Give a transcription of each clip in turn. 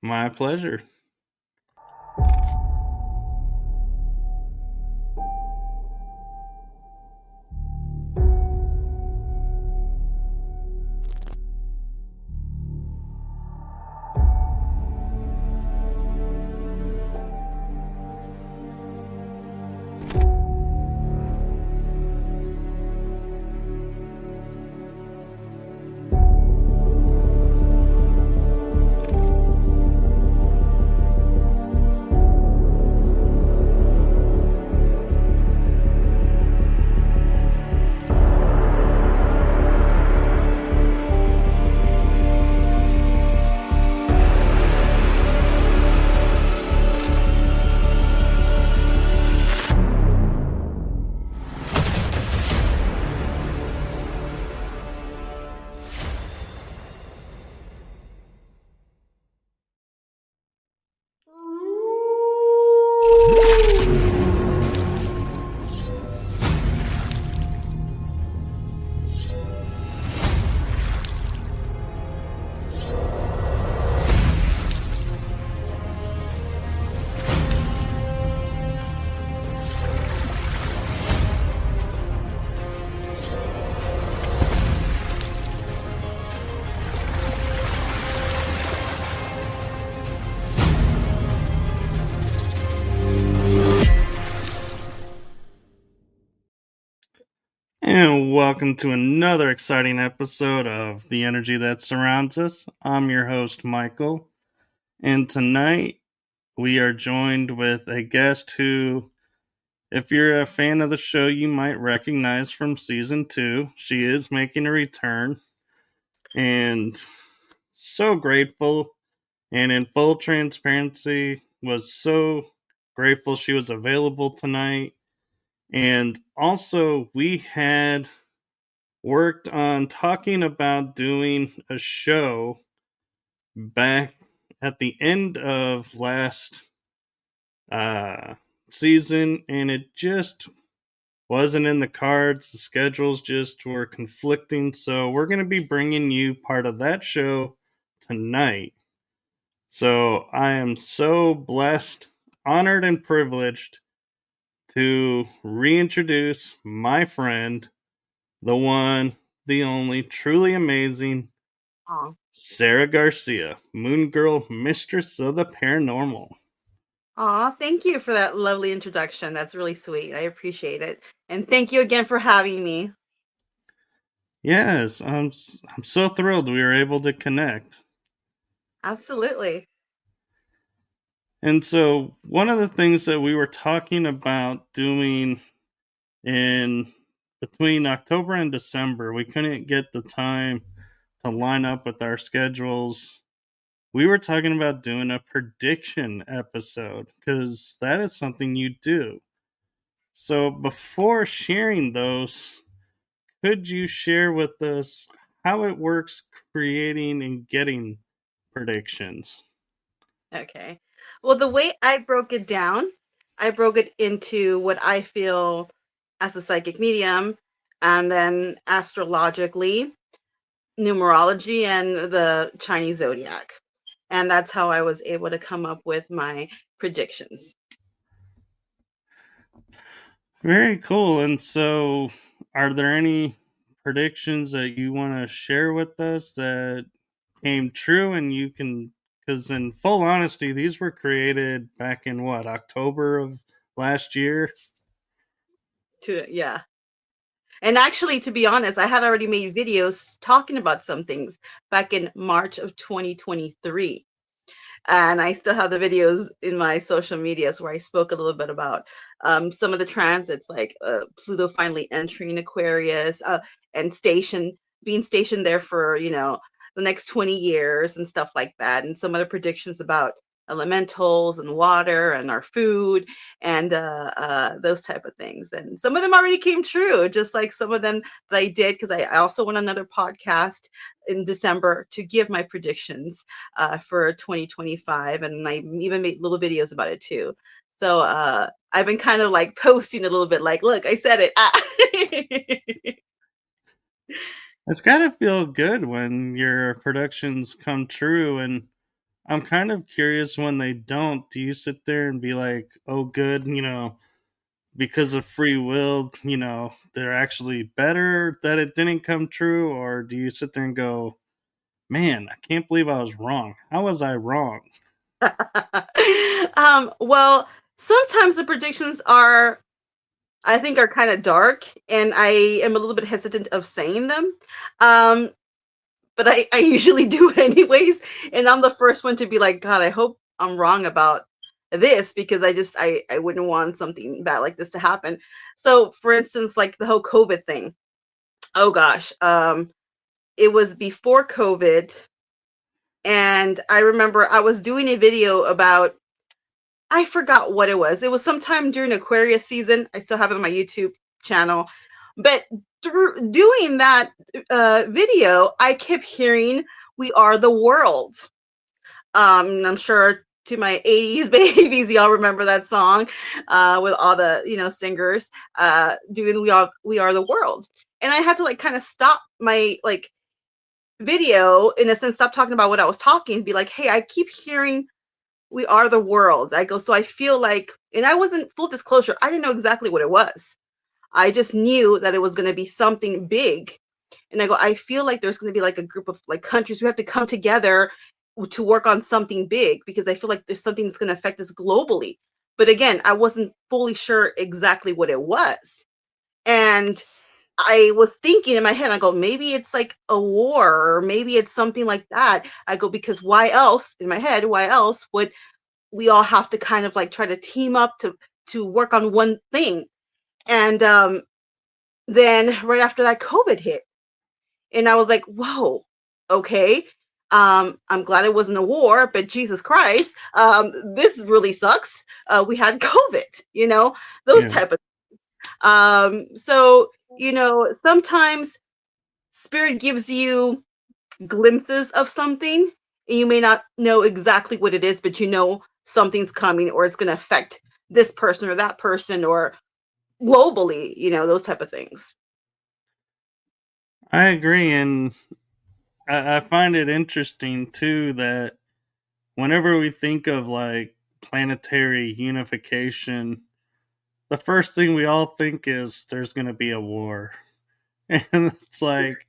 My pleasure. And welcome to another exciting episode of The Energy That Surrounds Us. I'm your host, Michael. And tonight we are joined with a guest who, if you're a fan of the show, you might recognize from season 2. She is making a return. And so grateful. And in full transparency, was so grateful she was available tonight. And also, we had worked on talking about doing a show back at the end of last season, and it just wasn't in the cards. The schedules just were conflicting, so we're going to be bringing you part of that show tonight. So I am so blessed, honored, and privileged to reintroduce my friend, the one, the only, truly amazing Aw. Sarah Garcia, MoonGirl Mistress of the Paranormal. Aw, thank you for that lovely introduction. That's really sweet. I appreciate it. And thank you again for having me. Yes, I'm so thrilled we were able to connect. Absolutely. And so, one of the things that we were talking about doing in between October and December, we couldn't get the time to line up with our schedules. We were talking about doing a prediction episode because that is something you do. So, before sharing those, could you share with us how it works creating and getting predictions? Okay. Well, the way I broke it down, I broke it into what I feel as a psychic medium, and then astrologically, numerology, and the Chinese zodiac. And that's how I was able to come up with my predictions. Very cool. And so, are there any predictions that you want to share with us that came true? And you can, because in full honesty, these were created back in what, October of last year? Yeah. And actually, to be honest, I had already made videos talking about some things back in March of 2023. And I still have the videos in my social medias where I spoke a little bit about some of the transits, like Pluto finally entering Aquarius, and being stationed there for, the next 20 years and stuff like that. And some other predictions about elementals and water and our food and those type of things. And some of them already came true, just like some of them that I did, because I also went on another podcast in December to give my predictions for 2025, and I even made little videos about it too. So I've been kind of like posting a little bit, like, look, I said it. It's got to feel good when your productions come true. And I'm kind of curious when they don't. Do you sit there and be like, "Oh, good," because of free will, they're actually better that it didn't come true, or do you sit there and go, "Man, I can't believe I was wrong. How was I wrong?" Well, sometimes the predictions I think, are kind of dark, and I am a little bit hesitant of saying them. Um, but I usually do anyways, and I'm the first one to be like, God, I hope I'm wrong about this because I wouldn't want something bad like this to happen. So, for instance, like the whole COVID thing. Oh gosh, it was before COVID, and I remember I was doing a video about I forgot what it was. It was sometime during Aquarius season. I still have it on my YouTube channel. But through doing that video, I kept hearing "We Are the World." I'm sure to my 80s babies, y'all remember that song with all the singers doing "We Are the World." And I had to like kind of stop my like video in a sense, stop talking about what I was talking, and be like, hey, I keep hearing "We Are the World." I go, so I feel like, and I wasn't, full disclosure, I didn't know exactly what it was. I just knew that it was going to be something big. And I go, I feel like there's going to be like a group of like countries who have to come together to work on something big because I feel like there's something that's going to affect us globally. But again, I wasn't fully sure exactly what it was. And I was thinking in my head, I go, maybe it's like a war, or maybe it's something like that. I go, because why else, in my head, why else would we all have to kind of like try to team up to work on one thing? And then right after that, COVID hit, and I was like, whoa, okay. I'm glad it wasn't a war, but Jesus Christ, this really sucks. We had COVID, those Yeah. type of so sometimes spirit gives you glimpses of something, and you may not know exactly what it is, but something's coming, or it's going to affect this person or that person, or globally, those type of things. I agree, and I find it interesting too that whenever we think of like planetary unification, the first thing we all think is there's going to be a war. And it's like,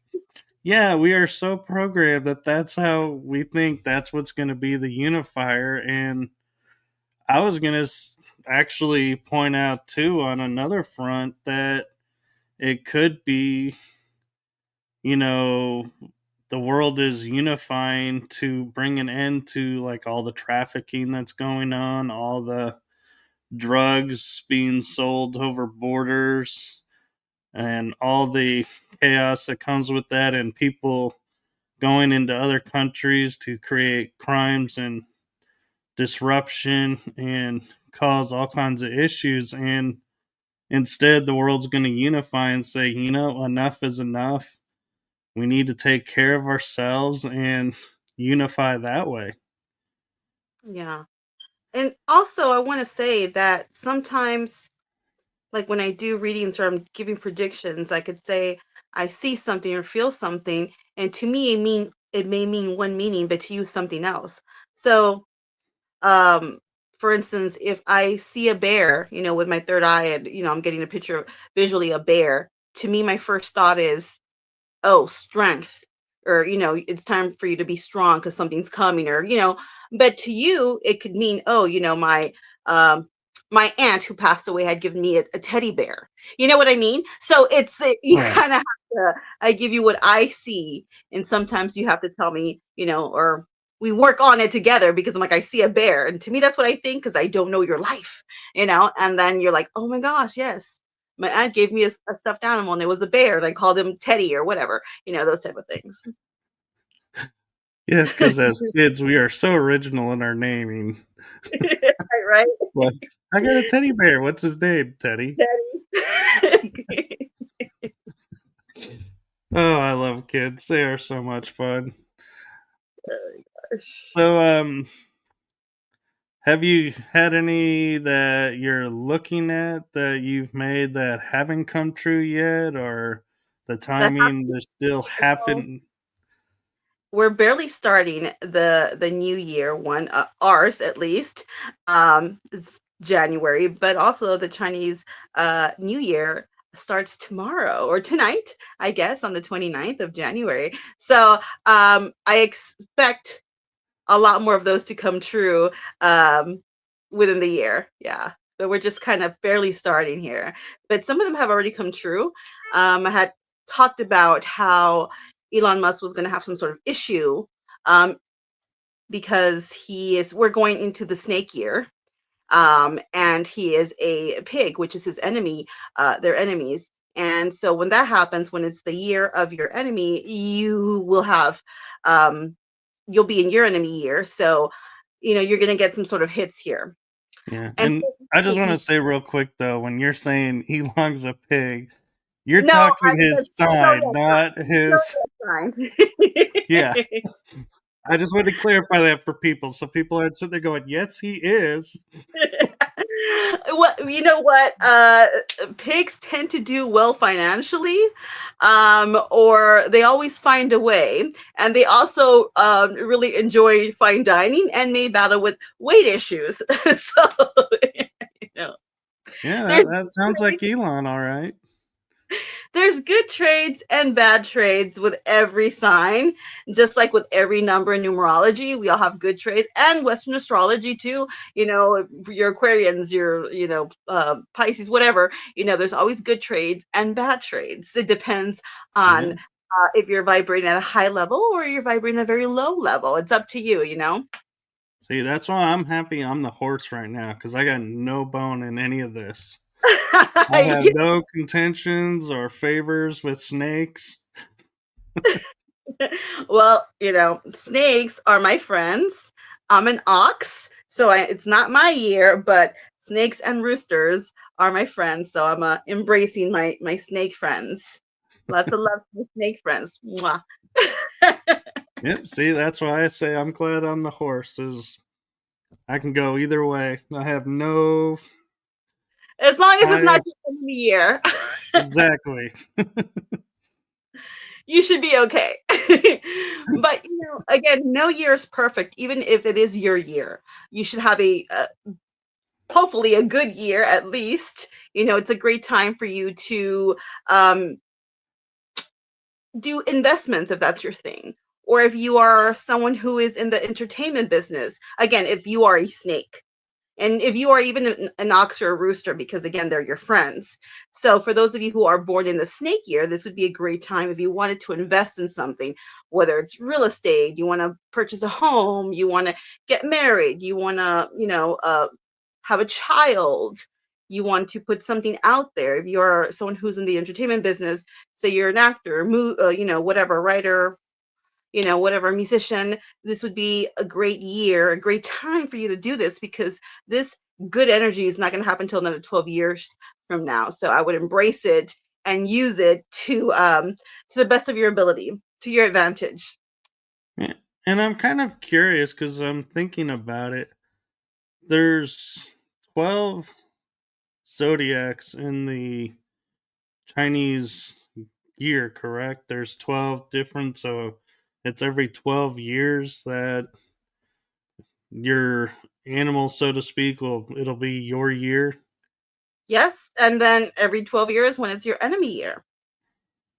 yeah, we are so programmed that that's how we think that's what's going to be the unifier. And I was going to actually point out too on another front that it could be, you know, the world is unifying to bring an end to like all the trafficking that's going on, all the drugs being sold over borders, and all the chaos that comes with that, and people going into other countries to create crimes and disruption and cause all kinds of issues. And instead, the world's going to unify and say, enough is enough. We need to take care of ourselves and unify that way. Yeah. And also, I want to say that sometimes, like when I do readings or I'm giving predictions, I could say I see something or feel something, and to me, it may mean one meaning, but to you, something else. So, um, for instance, if I see a bear, with my third eye, and I'm getting a picture of visually a bear, to me, my first thought is, oh, strength, or it's time for you to be strong because something's coming, or but to you it could mean, oh, um my aunt who passed away had given me a teddy bear. You know what I mean? So you Right. kind of have to, I give you what I see, and sometimes you have to tell me, or we work on it together, because I'm like, I see a bear, and to me that's what I think, because I don't know your life, and then you're like, oh my gosh, yes, my aunt gave me a stuffed animal, and it was a bear, and I called him Teddy or whatever, those type of things. Yes, because as kids, we are so original in our naming. Right? Like, I got a teddy bear. What's his name? Teddy. Teddy. Oh, I love kids. They are so much fun. Gosh. So, have you had any that you're looking at that you've made that haven't come true yet, or the That timing they're still happened. happen? we're barely starting the new year one, ours at least. It's January, but also the Chinese New Year starts tomorrow or tonight, I guess, on the 29th of January. So I expect a lot more of those to come true um, within the year. Yeah. But we're just kind of barely starting here. But some of them have already come true. I had talked about how Elon Musk was going to have some sort of issue um, because we're going into the snake year. And he is a pig, which is his enemy. They're enemies. And so when that happens, when it's the year of your enemy, um, you'll be in your enemy year. So, you're going to get some sort of hits here. Yeah, And and I just want to say real quick though, when you're saying Elon's a pig, you're no, talking that's his side, not his. zodiac Yeah, sign. I just wanted to clarify that for people, so people aren't sitting there going, "Yes, he is." Well, you know what? Pigs tend to do well financially, or they always find a way, and they also really enjoy fine dining and may battle with weight issues. So, you know, Yeah, there's that sounds like Elon, all right. there's good trades and bad trades with every sign, just like with every number in numerology. We all have good trades and Western astrology too. Your Aquarians, your Pisces, whatever. There's always good trades and bad trades. It depends on Yeah. if you're vibrating at a high level or you're vibrating at a very low level. It's up to you. See, that's why I'm happy I'm the horse right now because I got no bone in any of this. I have no contentions or favors with snakes. Well, snakes are my friends. I'm an ox, so it's not my year, but snakes and roosters are my friends. So I'm embracing my snake friends. Lots of love to my snake friends. Mwah. Yep. See, that's why I say I'm glad I'm the horse. Is I can go either way. I have no As long as it's not bias. your enemy year, Exactly. you should be okay. But again, no year is perfect. Even if it is your year, you should have hopefully a good year at least. It's a great time for you to um, do investments if that's your thing. Or if you are someone who is in the entertainment business, again, if you are a snake, and if you are even an ox or a rooster, because again, they're your friends. So for those of you who are born in the snake year, this would be a great time if you wanted to invest in something, whether it's real estate, you want to purchase a home, you want to get married, you want to, have a child, you want to put something out there. If you're someone who's in the entertainment business, say you're an actor, whatever, writer, whatever, musician, this would be a great year, a great time for you to do this because this good energy is not going to happen until another 12 years from now. So I would embrace it and use it to the best of your ability, to your advantage. Yeah, and I'm kind of curious because I'm thinking about it. There's 12 zodiacs in the Chinese year, correct? There's 12 different, so it's every 12 years that your animal, so to speak, it'll be your year. Yes. And then every 12 years when it's your enemy year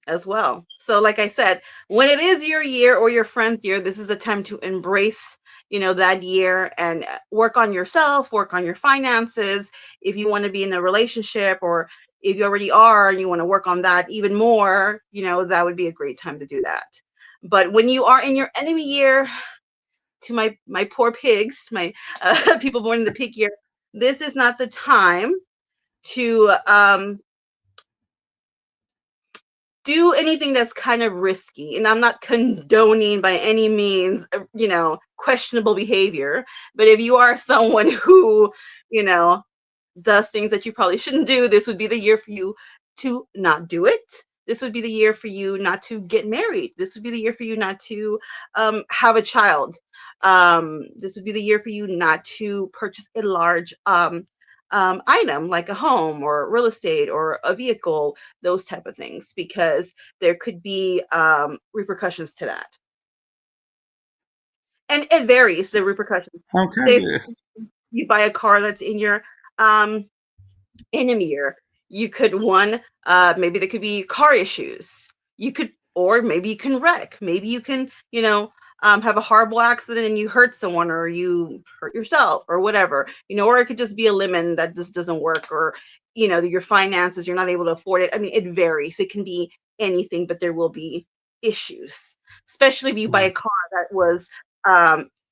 as well. So like I said, when it is your year or your friend's year, this is a time to embrace, that year and work on yourself, work on your finances. If you want to be in a relationship or if you already are and you want to work on that even more, that would be a great time to do that. But when you are in your enemy year, to my poor pigs, my people born in the pig year, this is not the time to do anything that's kind of risky. And I'm not condoning by any means, questionable behavior. But if you are someone who, you know, does things that you probably shouldn't do, this would be the year for you to not do it. This would be the year for you not to get married. This would be the year for you not to have a child. This would be the year for you not to purchase a large item like a home or real estate or a vehicle, those type of things, because there could be repercussions to that. And it varies, the repercussions. I'm Say kind if of you buy a car that's in your um enemy year, you could one maybe there could be car issues. You could, or maybe you can wreck. Maybe you can, have a horrible accident and you hurt someone or you hurt yourself or whatever, or it could just be a lemon that just doesn't work, or your finances, you're not able to afford it. I mean, it varies. It can be anything, but there will be issues, especially if you buy a car that was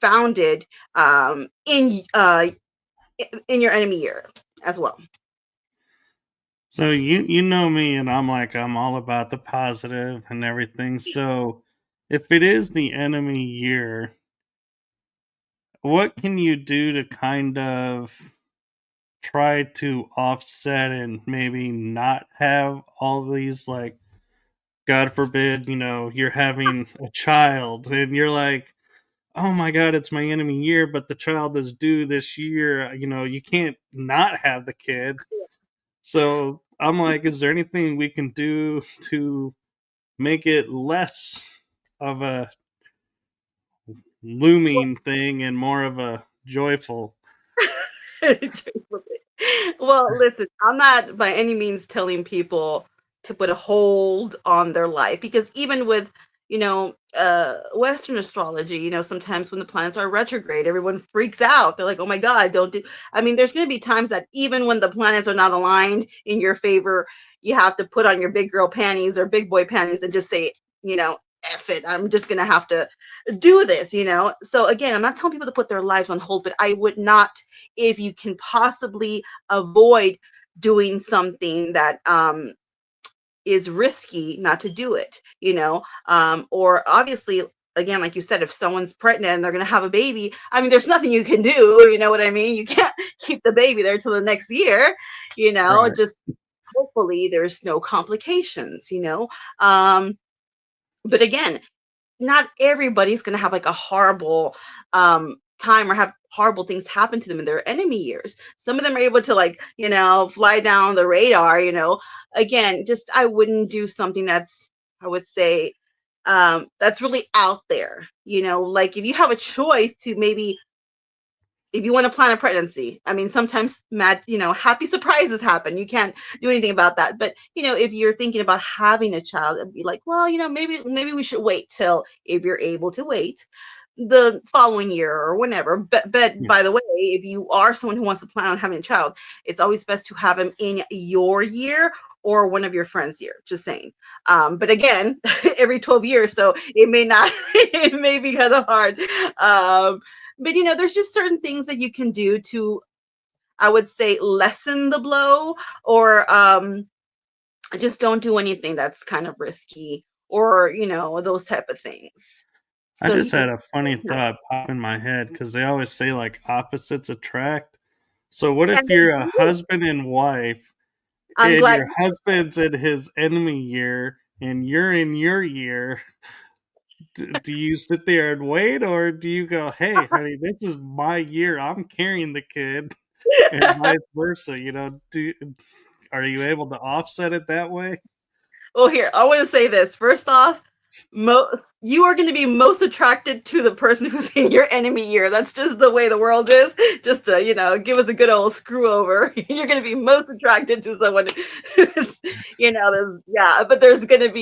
founded in your enemy year as well. so you know me, and I'm all about the positive and everything. So if it is the enemy year, what can you do to kind of try to offset and maybe not have all these, like, God forbid, you're having a child and you're like, oh my God, it's my enemy year, but the child is due this year. You can't not have the kid. So I'm like, is there anything we can do to make it less of a looming thing and more of a joyful? Well, listen, I'm not by any means telling people to put a hold on their life, because even with, Western astrology, sometimes when the planets are retrograde, everyone freaks out. They're like, oh my God, don't do. I mean, there's going to be times that even when the planets are not aligned in your favor, you have to put on your big girl panties or big boy panties and just say, F it. I'm just going to have to do this. So again, I'm not telling people to put their lives on hold, but I would not, if you can possibly avoid doing something that is risky, not to do it. Or obviously, again, like you said, if someone's pregnant and they're going to have a baby, I mean, there's nothing you can do. You know what I mean? You can't keep the baby there till the next year. Right. Just hopefully there's no complications. Um, but again, not everybody's going to have like a horrible time or have horrible things happen to them in their enemy years. Some of them are able to, like, fly down the radar. Again, just I wouldn't do something that's, I would say, that's really out there. Like if you have a choice to maybe, if you want to plan a pregnancy, I mean, sometimes happy surprises happen. You can't do anything about that. But if you're thinking about having a child, it'd be like, well, maybe we should wait till, if you're able to wait, the following year or whenever. But Yeah. by the way, if you are someone who wants to plan on having a child, it's always best to have him in your year or one of your friends' year. Just saying. But again, every 12 years, so it may not, it may be kind of hard. But there's just certain things that you can do to, I would say, lessen the blow, or just don't do anything that's kind of risky, or those type of things. I So you just can. had a funny thought pop in my head because they always say like opposites attract. So what And if they you're a do. husband and wife I'm and glad. your husband's in his enemy year and you're in your year? Do you sit there and wait, or do you go, "Hey, honey, this is my year. I'm carrying the kid," and vice versa? Are you able to offset it that way? Well, here, I want to say this. First off, most you are going to be most attracted to the person who's in your enemy year. That's just the way the world is. Just to, give us a good old screw over. You're going to be most attracted to someone who's, yeah, but there could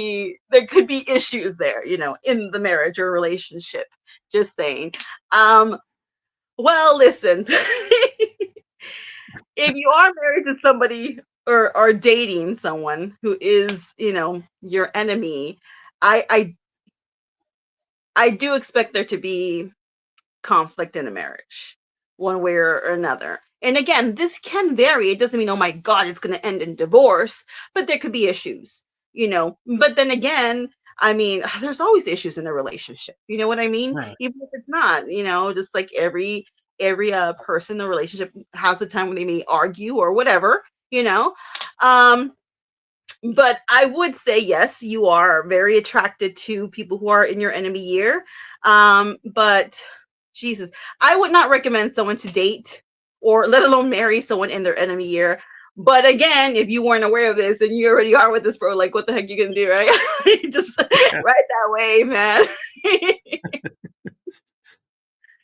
be issues there, in the marriage or relationship. Just saying. Um, well, listen. If you are married to somebody, or are dating someone who is, your enemy, I I I do expect there to be conflict in a marriage, one way or another. And again, this can vary. It doesn't mean, oh my God, it's going to end in divorce, but there could be issues. But then again, I mean, there's always issues in a relationship. You know what I mean? Right. Even if it's not, just like every person in the relationship has a time when they may argue or whatever. Um, but I would say yes, you are very attracted to people who are in your enemy year. But Jesus, I would not recommend someone to date, or let alone marry someone in their enemy year. But again, if you weren't aware of this and you already are with this bro, like what the heck you gonna do, right? Just right that way, man.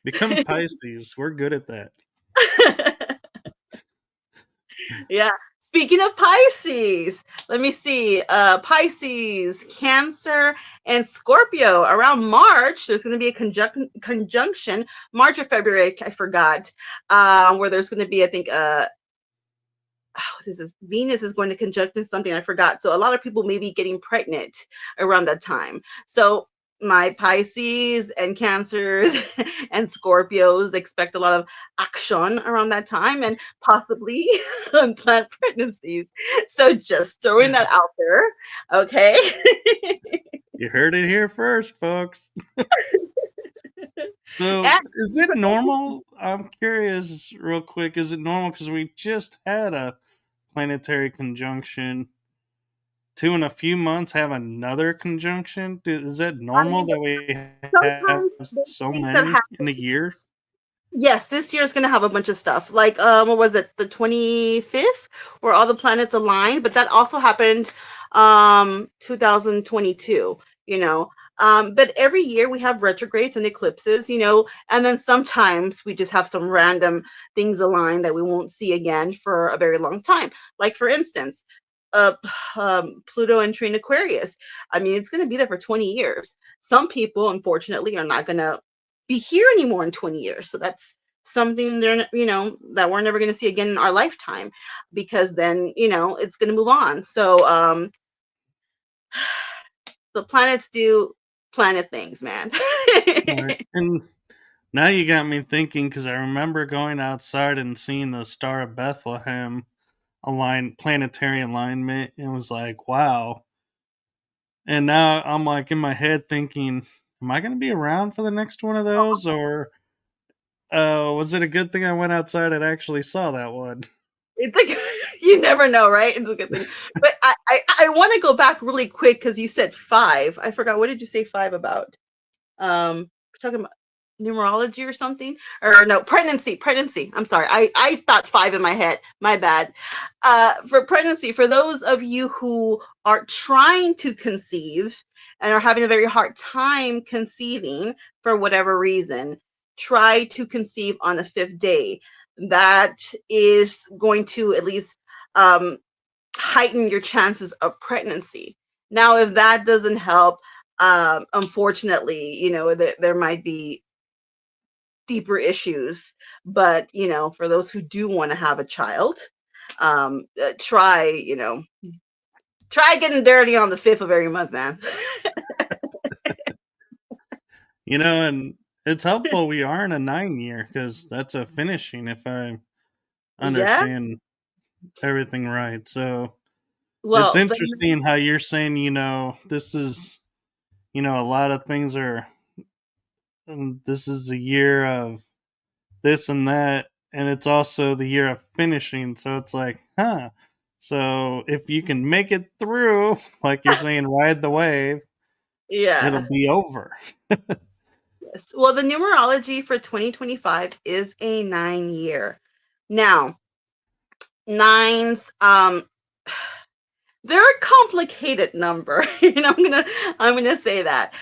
Become Pisces. We're good at that. Yeah. Speaking of Pisces, let me see. Pisces, Cancer, and Scorpio. Around March, there's going to be a conjunction. March or February, I forgot. Where there's going to be, I think, what is this? Venus is going to conjunct in something I forgot. So a lot of people may be getting pregnant around that time. So my Pisces and Cancers and Scorpios expect a lot of action around that time and possibly unplanned pregnancies. So just throwing that out there. Okay. You heard it here first, folks. So, And is it normal? I'm curious, real quick. Is it normal? Because we just had a planetary conjunction. To in a few months have another conjunction. Is that I normal mean, that we have sometimes there's so things that many happen. in a year? Yes, this year is gonna have a bunch of stuff. Like, what was it, the 25th, where all the planets aligned? But that also happened 2022, you know. But every year we have retrogrades and eclipses, and then sometimes we just have some random things align that we won't see again for a very long time. Like for instance, uh, Pluto entering Aquarius. I mean, it's gonna be there for 20 years. Some people, unfortunately, are not gonna be here anymore in 20 years. So that's something that we're never going to see again in our lifetime, because then, it's going to move on. So the planets do planet things, man. Right. And now you got me thinking because I remember going outside and seeing the Star of Bethlehem planetary alignment, and it was like, wow. And now I'm like in my head thinking, am I going to be around for the next one of those, or was it a good thing I went outside and actually saw that one? It's like you never know, right? It's a good thing. But I want to go back really quick because you said five. I forgot. What did you say five about? We're talking about numerology or something, or no, pregnancy. I'm sorry, I thought five in my head, my bad. For pregnancy, for those of you who are trying to conceive and are having a very hard time conceiving for whatever reason, try to conceive on the fifth day. That is going to at least um, heighten your chances of pregnancy. Now, if that doesn't help, unfortunately, there might be deeper issues. But, for those who do want to have a child, try getting dirty on the fifth of every month, man. And it's helpful we are in a 9 year because that's a finishing if I Yeah. understand everything right. So it's Well, interesting how you're saying, this is, a lot of things are, and this is a year of this and that, and it's also the year of finishing. So it's like, huh. So if you can make it through, like you're saying, ride the wave, yeah. it'll be over. Yes. Well, the numerology for 2025 is a 9 year. Now, nines, they're a complicated number. I'm gonna say that,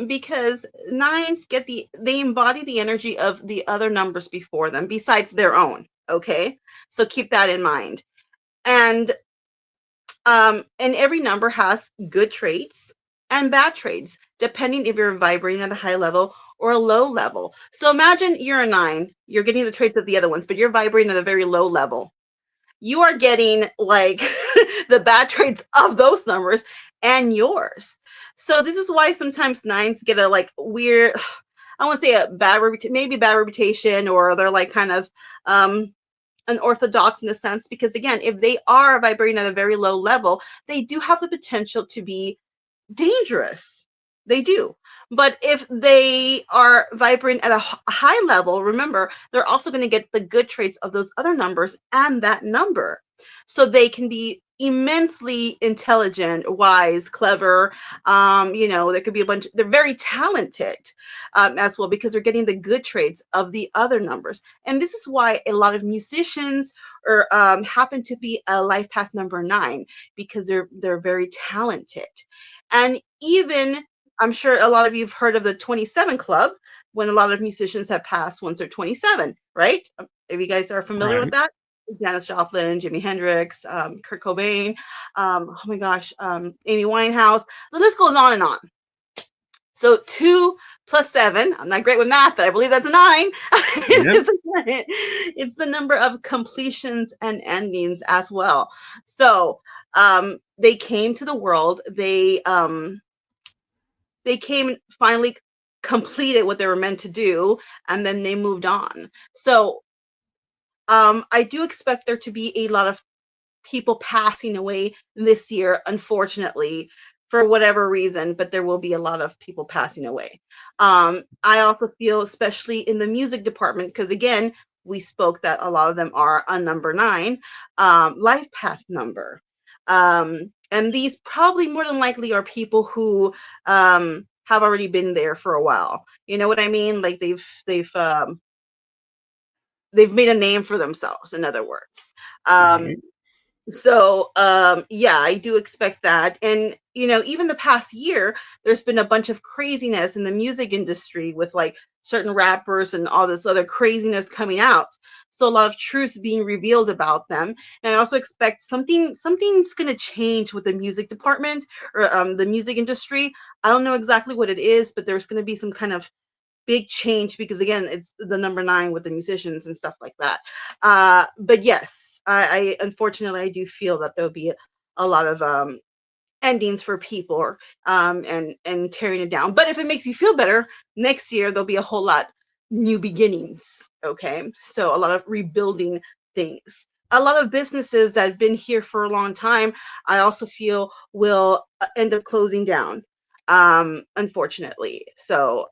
because nines they embody the energy of the other numbers before them besides their own. Okay, so keep that in mind. And every number has good traits and bad traits depending if you're vibrating at a high level or a low level. So imagine you're a nine, you're getting the traits of the other ones, but you're vibrating at a very low level. You are getting like the bad traits of those numbers and yours. So this is why sometimes nines get a like weird, I won't say a bad reputation, maybe bad reputation, or they're like kind of unorthodox in a sense, because again, if they are vibrating at a very low level, they do have the potential to be dangerous. They do. But if they are vibrating at a high level, remember, they're also going to get the good traits of those other numbers and that number. So they can be immensely intelligent, wise, clever. There could be a bunch, they're very talented as well, because they're getting the good traits of the other numbers. And this is why a lot of musicians or happen to be a life path number 9, because they're very talented. And even, I'm sure a lot of you have heard of the 27 Club. when a lot of musicians have passed once they're 27, right? If you guys are familiar with Right. that, Janis Joplin, Jimi Hendrix, Kurt Cobain, oh my gosh, Amy Winehouse. The list goes on and on. So 2 plus 7, I'm not great with math, but I believe that's a 9. Yep. It's the number of completions and endings as well. So they came to the world. They came finally completed what they were meant to do, and then they moved on. So I do expect there to be a lot of people passing away this year, unfortunately, for whatever reason, but there will be a lot of people passing away. I also feel, especially in the music department, because again, we spoke that a lot of them are a number 9, life path number. And these probably more than likely are people who have already been there for a while. You know what I mean? Like they've made a name for themselves, in other words. Um, Right. so yeah, I do expect that. And even the past year, there's been a bunch of craziness in the music industry with like certain rappers and all this other craziness coming out. So a lot of truths being revealed about them. And I also expect something's going to change with the music department, or the music industry. I don't know exactly what it is, but there's going to be some kind of big change, because again, it's the number 9 with the musicians and stuff like that. But yes, I unfortunately I do feel that there'll be a lot of endings for people, and tearing it down. But if it makes you feel better, next year there'll be a whole lot new beginnings. Okay, so a lot of rebuilding things. A lot of businesses that have been here for a long time, I also feel will end up closing down, unfortunately. So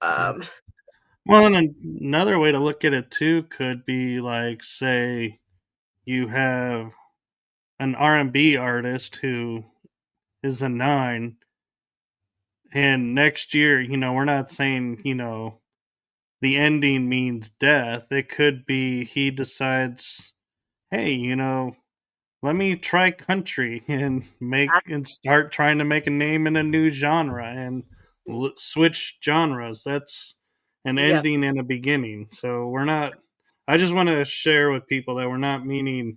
Well, and another way to look at it too could be like, say, you have an R&B artist who is a 9, and next year, we're not saying, the ending means death. It could be he decides, hey, let me try country and start trying to make a name in a new genre and switch genres. That's an yep. ending and a beginning. So we're not. I just want to share with people that we're not meaning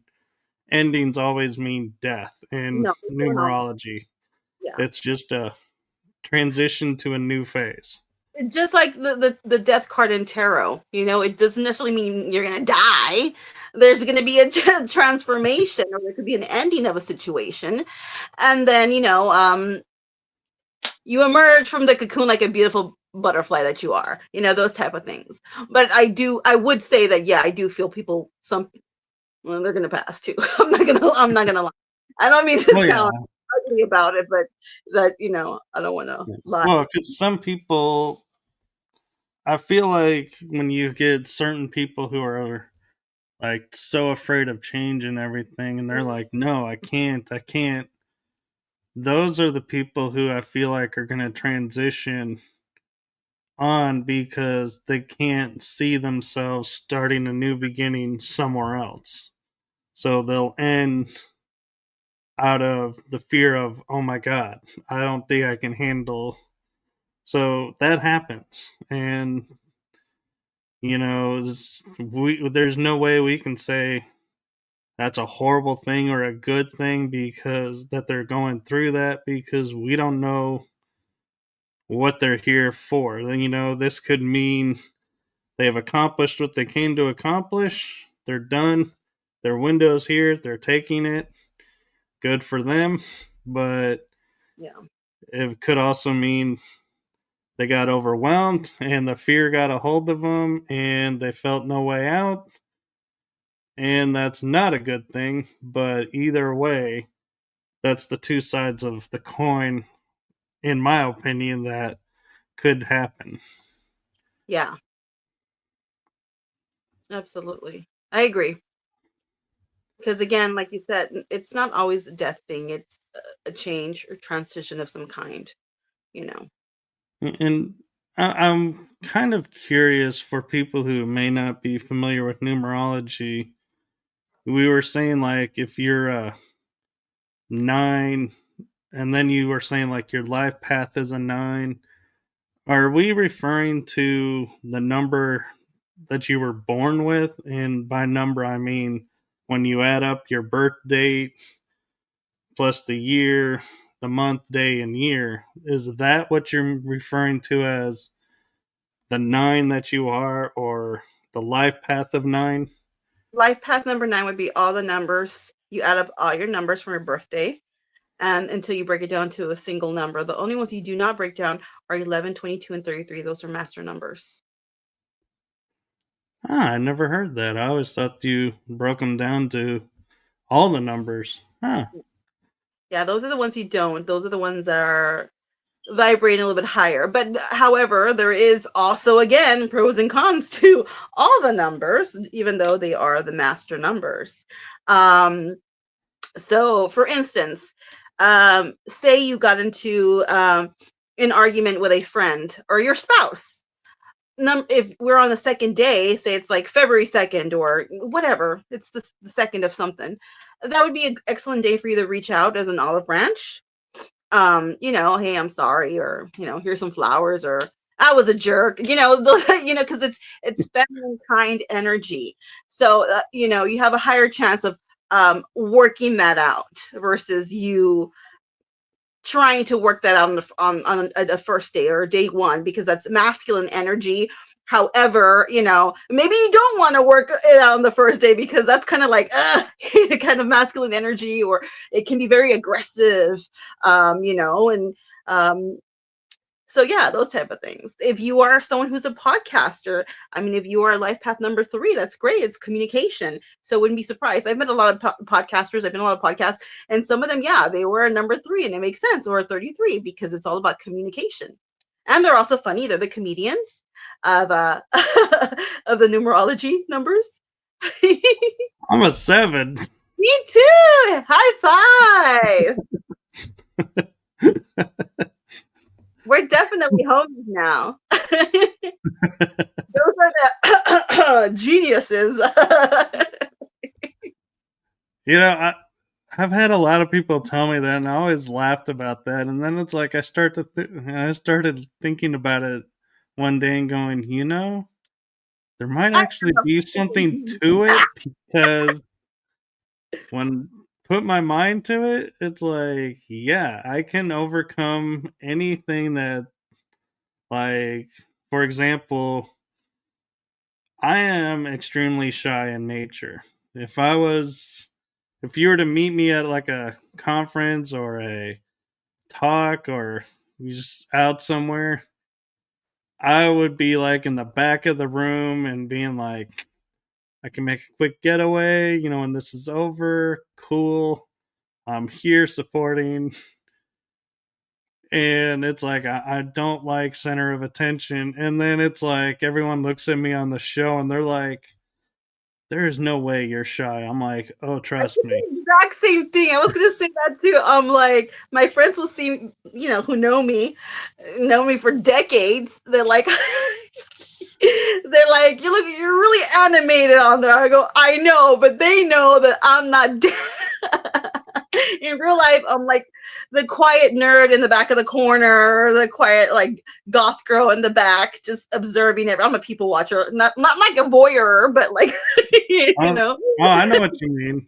endings always mean death in No, don't all. numerology. Yeah. It's just a transition to a new phase. Just like the death card in tarot, it doesn't necessarily mean you're gonna die. There's gonna be a transformation, or there could be an ending of a situation, and then you emerge from the cocoon like a beautiful butterfly that you are. Those type of things. But I would say that yeah, I do feel people some well, they're gonna pass too. I'm not gonna lie. I don't mean to Oh sound yeah. ugly about it, but that I don't want to lie. Well, because some people, I feel like when you get certain people who are like so afraid of change and everything, and they're like, no, I can't. Those are the people who I feel like are going to transition on because they can't see themselves starting a new beginning somewhere else. So they'll end out of the fear of, oh my God, I don't think I can handle. So that happens. And, there's no way we can say that's a horrible thing or a good thing because that they're going through that, because we don't know what they're here for. This could mean they have accomplished what they came to accomplish. They're done. Their window's here. They're taking it. Good for them. But Yeah. it could also mean they got overwhelmed and the fear got a hold of them and they felt no way out. And that's not a good thing. But either way, that's the two sides of the coin, in my opinion, that could happen. Yeah. Absolutely. I agree. Because again, like you said, it's not always a death thing. It's a change or transition of some kind, you know. And I'm kind of curious for people who may not be familiar with numerology. We were saying, like, if you're a 9, and then you were saying, like, your life path is a 9. Are we referring to the number that you were born with? And by number, I mean when you add up your birth date plus the year, the month, day, and year. Is that what you're referring to as the nine that you are, or the life path of nine? Life path number 9 would be all the numbers. You add up all your numbers from your birthday and until you break it down to a single number. The only ones you do not break down are 11, 22, and 33. Those are master numbers. Ah, I never heard that. I always thought you broke them down to all the numbers. Huh. Yeah, those are the ones you don't. Those are the ones that are vibrating a little bit higher. But however, there is also, again, pros and cons to all the numbers, even though they are the master numbers. So, for instance, say you got into an argument with a friend or your spouse. If we're on the second day, say it's like February 2nd or whatever, it's the second of something, that would be an excellent day for you to reach out as an olive branch. Hey, I'm sorry, or here's some flowers, or I was a jerk, because it's feminine kind energy. So you have a higher chance of working that out versus you trying to work that out on a first day or day one, because that's masculine energy. However, maybe you don't want to work it out on the first day because that's kind of like kind of masculine energy, or it can be very aggressive, and so yeah, those type of things. If you are someone who's a podcaster, I mean, if you are life path number 3, that's great. It's communication. So wouldn't be surprised. I've met a lot of podcasters. I've been on a lot of podcasts, and some of them, yeah, they were a number 3, and it makes sense, or a 33, because it's all about communication. And they're also funny. They're the comedians of of the numerology numbers. Me I'm a 7. too. High five. We're definitely homies now. Those are the geniuses. I've had a lot of people tell me that, and I always laughed about that. And then it's like I started thinking about it one day and going, there might actually be something to it, because when put my mind to it, it's like, yeah, I can overcome anything that, like, for example, I am extremely shy in nature. If I was, if you were to meet me at like a conference or a talk, or we just out somewhere, I would be like in the back of the room and being like, I can make a quick getaway, when this is over. Cool. I'm here supporting. And it's like, I don't like center of attention. And then it's like, everyone looks at me on the show and they're like, there is no way you're shy. I'm like, oh, I trust did me. the exact same thing. I was gonna say that too. Like my friends will see, who know me for decades. They're like, you're really animated on there. I go, I know, but they know that I'm not dead. In real life, I'm like the quiet nerd in the back of the corner, the quiet like goth girl in the back, just observing it. I'm a people watcher, not like a voyeur, but like you Oh, know. oh, I know what you mean.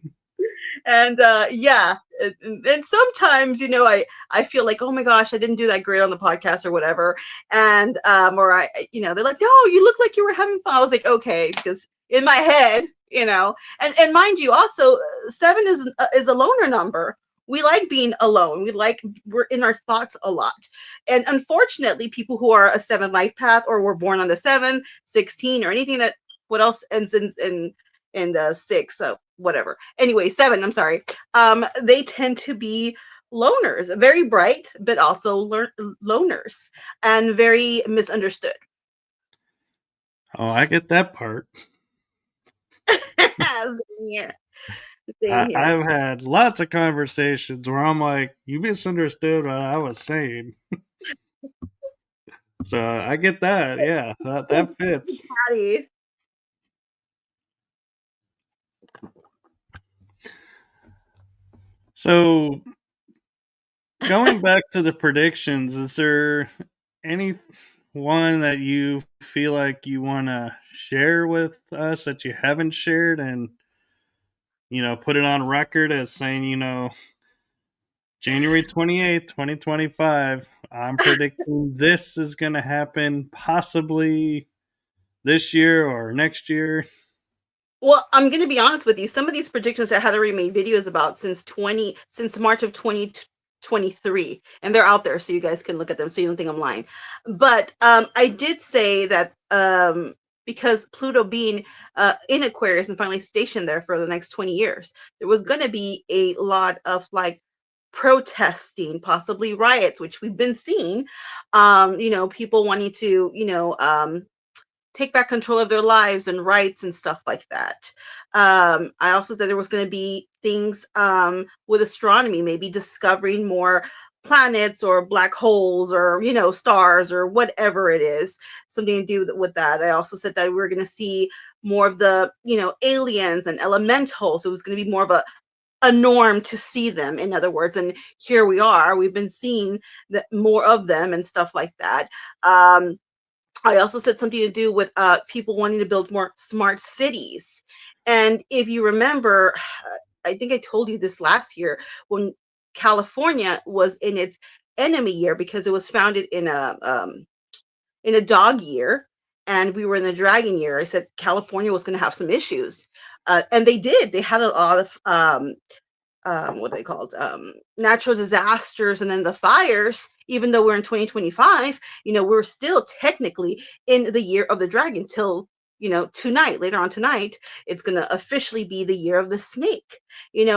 And yeah, and sometimes I feel like, oh my gosh, I didn't do that great on the podcast or whatever, and or they're like, oh, you look like you were having fun. I was like, okay, because in my head, and mind you, also 7 is a loner number. We like being alone. We're in our thoughts a lot. And unfortunately, people who are a 7 life path, or were born on the 7, 16, or anything that, what else ends in the 6, so whatever. Anyway, 7, I'm sorry. They tend to be loners, very bright, but also loners, and very misunderstood. Oh, I get that part. Same here. Same here. I've had lots of conversations where I'm like, you misunderstood what I was saying. So I get that. Yeah, that fits. Patty. So going back to the predictions, is there any? one that you feel like you want to share with us that you haven't shared, and put it on record as saying, January 28th, 2025, I'm predicting this is going to happen possibly this year or next year? Well, I'm going to be honest with you. Some of these predictions I had already made videos about since March of 2023, and they're out there, so you guys can look at them. So you don't think I'm lying. But I did say that because Pluto being in Aquarius and finally stationed there for the next 20 years, there was going to be a lot of like protesting, possibly riots, which we've been seeing. People wanting to, take back control of their lives and rights and stuff like that. I also said there was going to be things with astronomy, maybe discovering more planets or black holes or stars or whatever it is, something to do with that. I also said that we were going to see more of the aliens and elementals. It was going to be more of a norm to see them, in other words, and here we are. We've been seeing more of them and stuff like that. I also said something to do with people wanting to build more smart cities. And if you remember, I think I told you this last year when California was in its enemy year because it was founded in a dog year, and we were in the dragon year. I said California was going to have some issues, and they did. They had a lot of what they called natural disasters and then the fires. Even though we're in 2025, we're still technically in the year of the dragon till tonight. Later on tonight, it's going to officially be the year of the snake.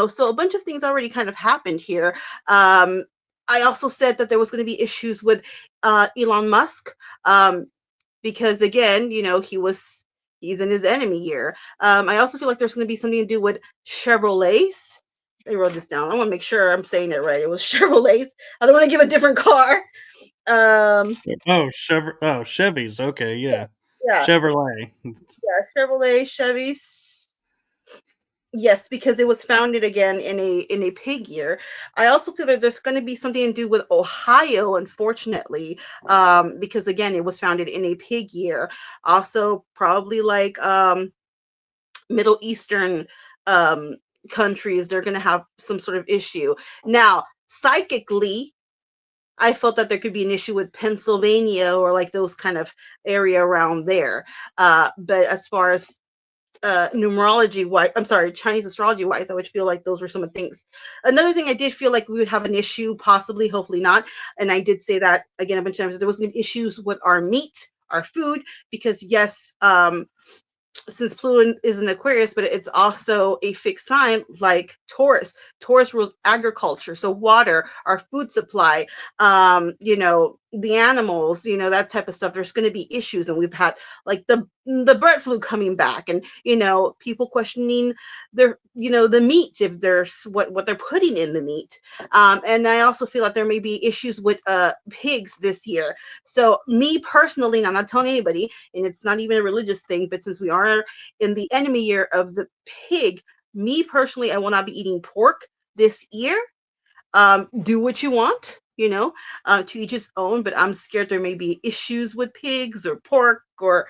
So a bunch of things already kind of happened here. I also said that there was going to be issues with Elon Musk, because again, he's in his enemy year. I also feel like there's going to be something to do with Chevrolets. I wrote this down. I want to make sure I'm saying it right. It was Chevrolets. I don't want to give a different car. Um, Chevys. Okay, yeah. yeah, Chevrolet. yeah, Chevrolet, Chevys. Yes, because it was founded again in a pig year. I also feel that there's going to be something to do with Ohio, unfortunately, because again, it was founded in a pig year. Also, probably like Middle Eastern um, countries, they're going to have some sort of issue. Now, psychically, I felt that there could be an issue with Pennsylvania or like those kind of area around there. But as far as numerology wise, I'm sorry, Chinese astrology wise, I would feel like those were some of the things. Another thing I did feel like we would have an issue, possibly, hopefully not. And I did say that again a bunch of times. There was going to be issues with our meat, our food, because yes, since Pluto is an Aquarius, but it's also a fixed sign like Taurus. Taurus rules agriculture, so water, our food supply, the animals, that type of stuff. There's going to be issues, and we've had like the bird flu coming back, and people questioning the meat, if there's what they're putting in the meat. And I also feel that there may be issues with pigs this year. So me personally, and I'm not telling anybody, and it's not even a religious thing, but since we are in the enemy year of the pig, me personally, I will not be eating pork this year. Do what you want, to each his own, but I'm scared there may be issues with pigs or pork, or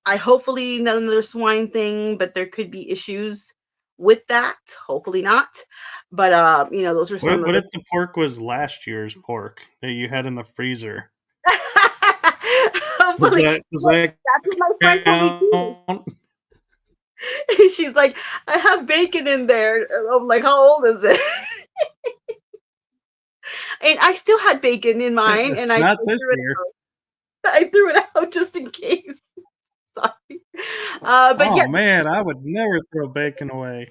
I hopefully none of the swine thing, but there could be issues with that. Hopefully not. But those are some of What the if the pork was last year's pork that you had in the freezer? Does hopefully. that does Look, that that's what my friend told me too. count? She's like, I have bacon in there. And I'm like, how old is it? And I still had bacon in mine, and It's I not this threw it year. out. I threw it out just in case. Sorry. But yeah, Oh man, I would never throw bacon away.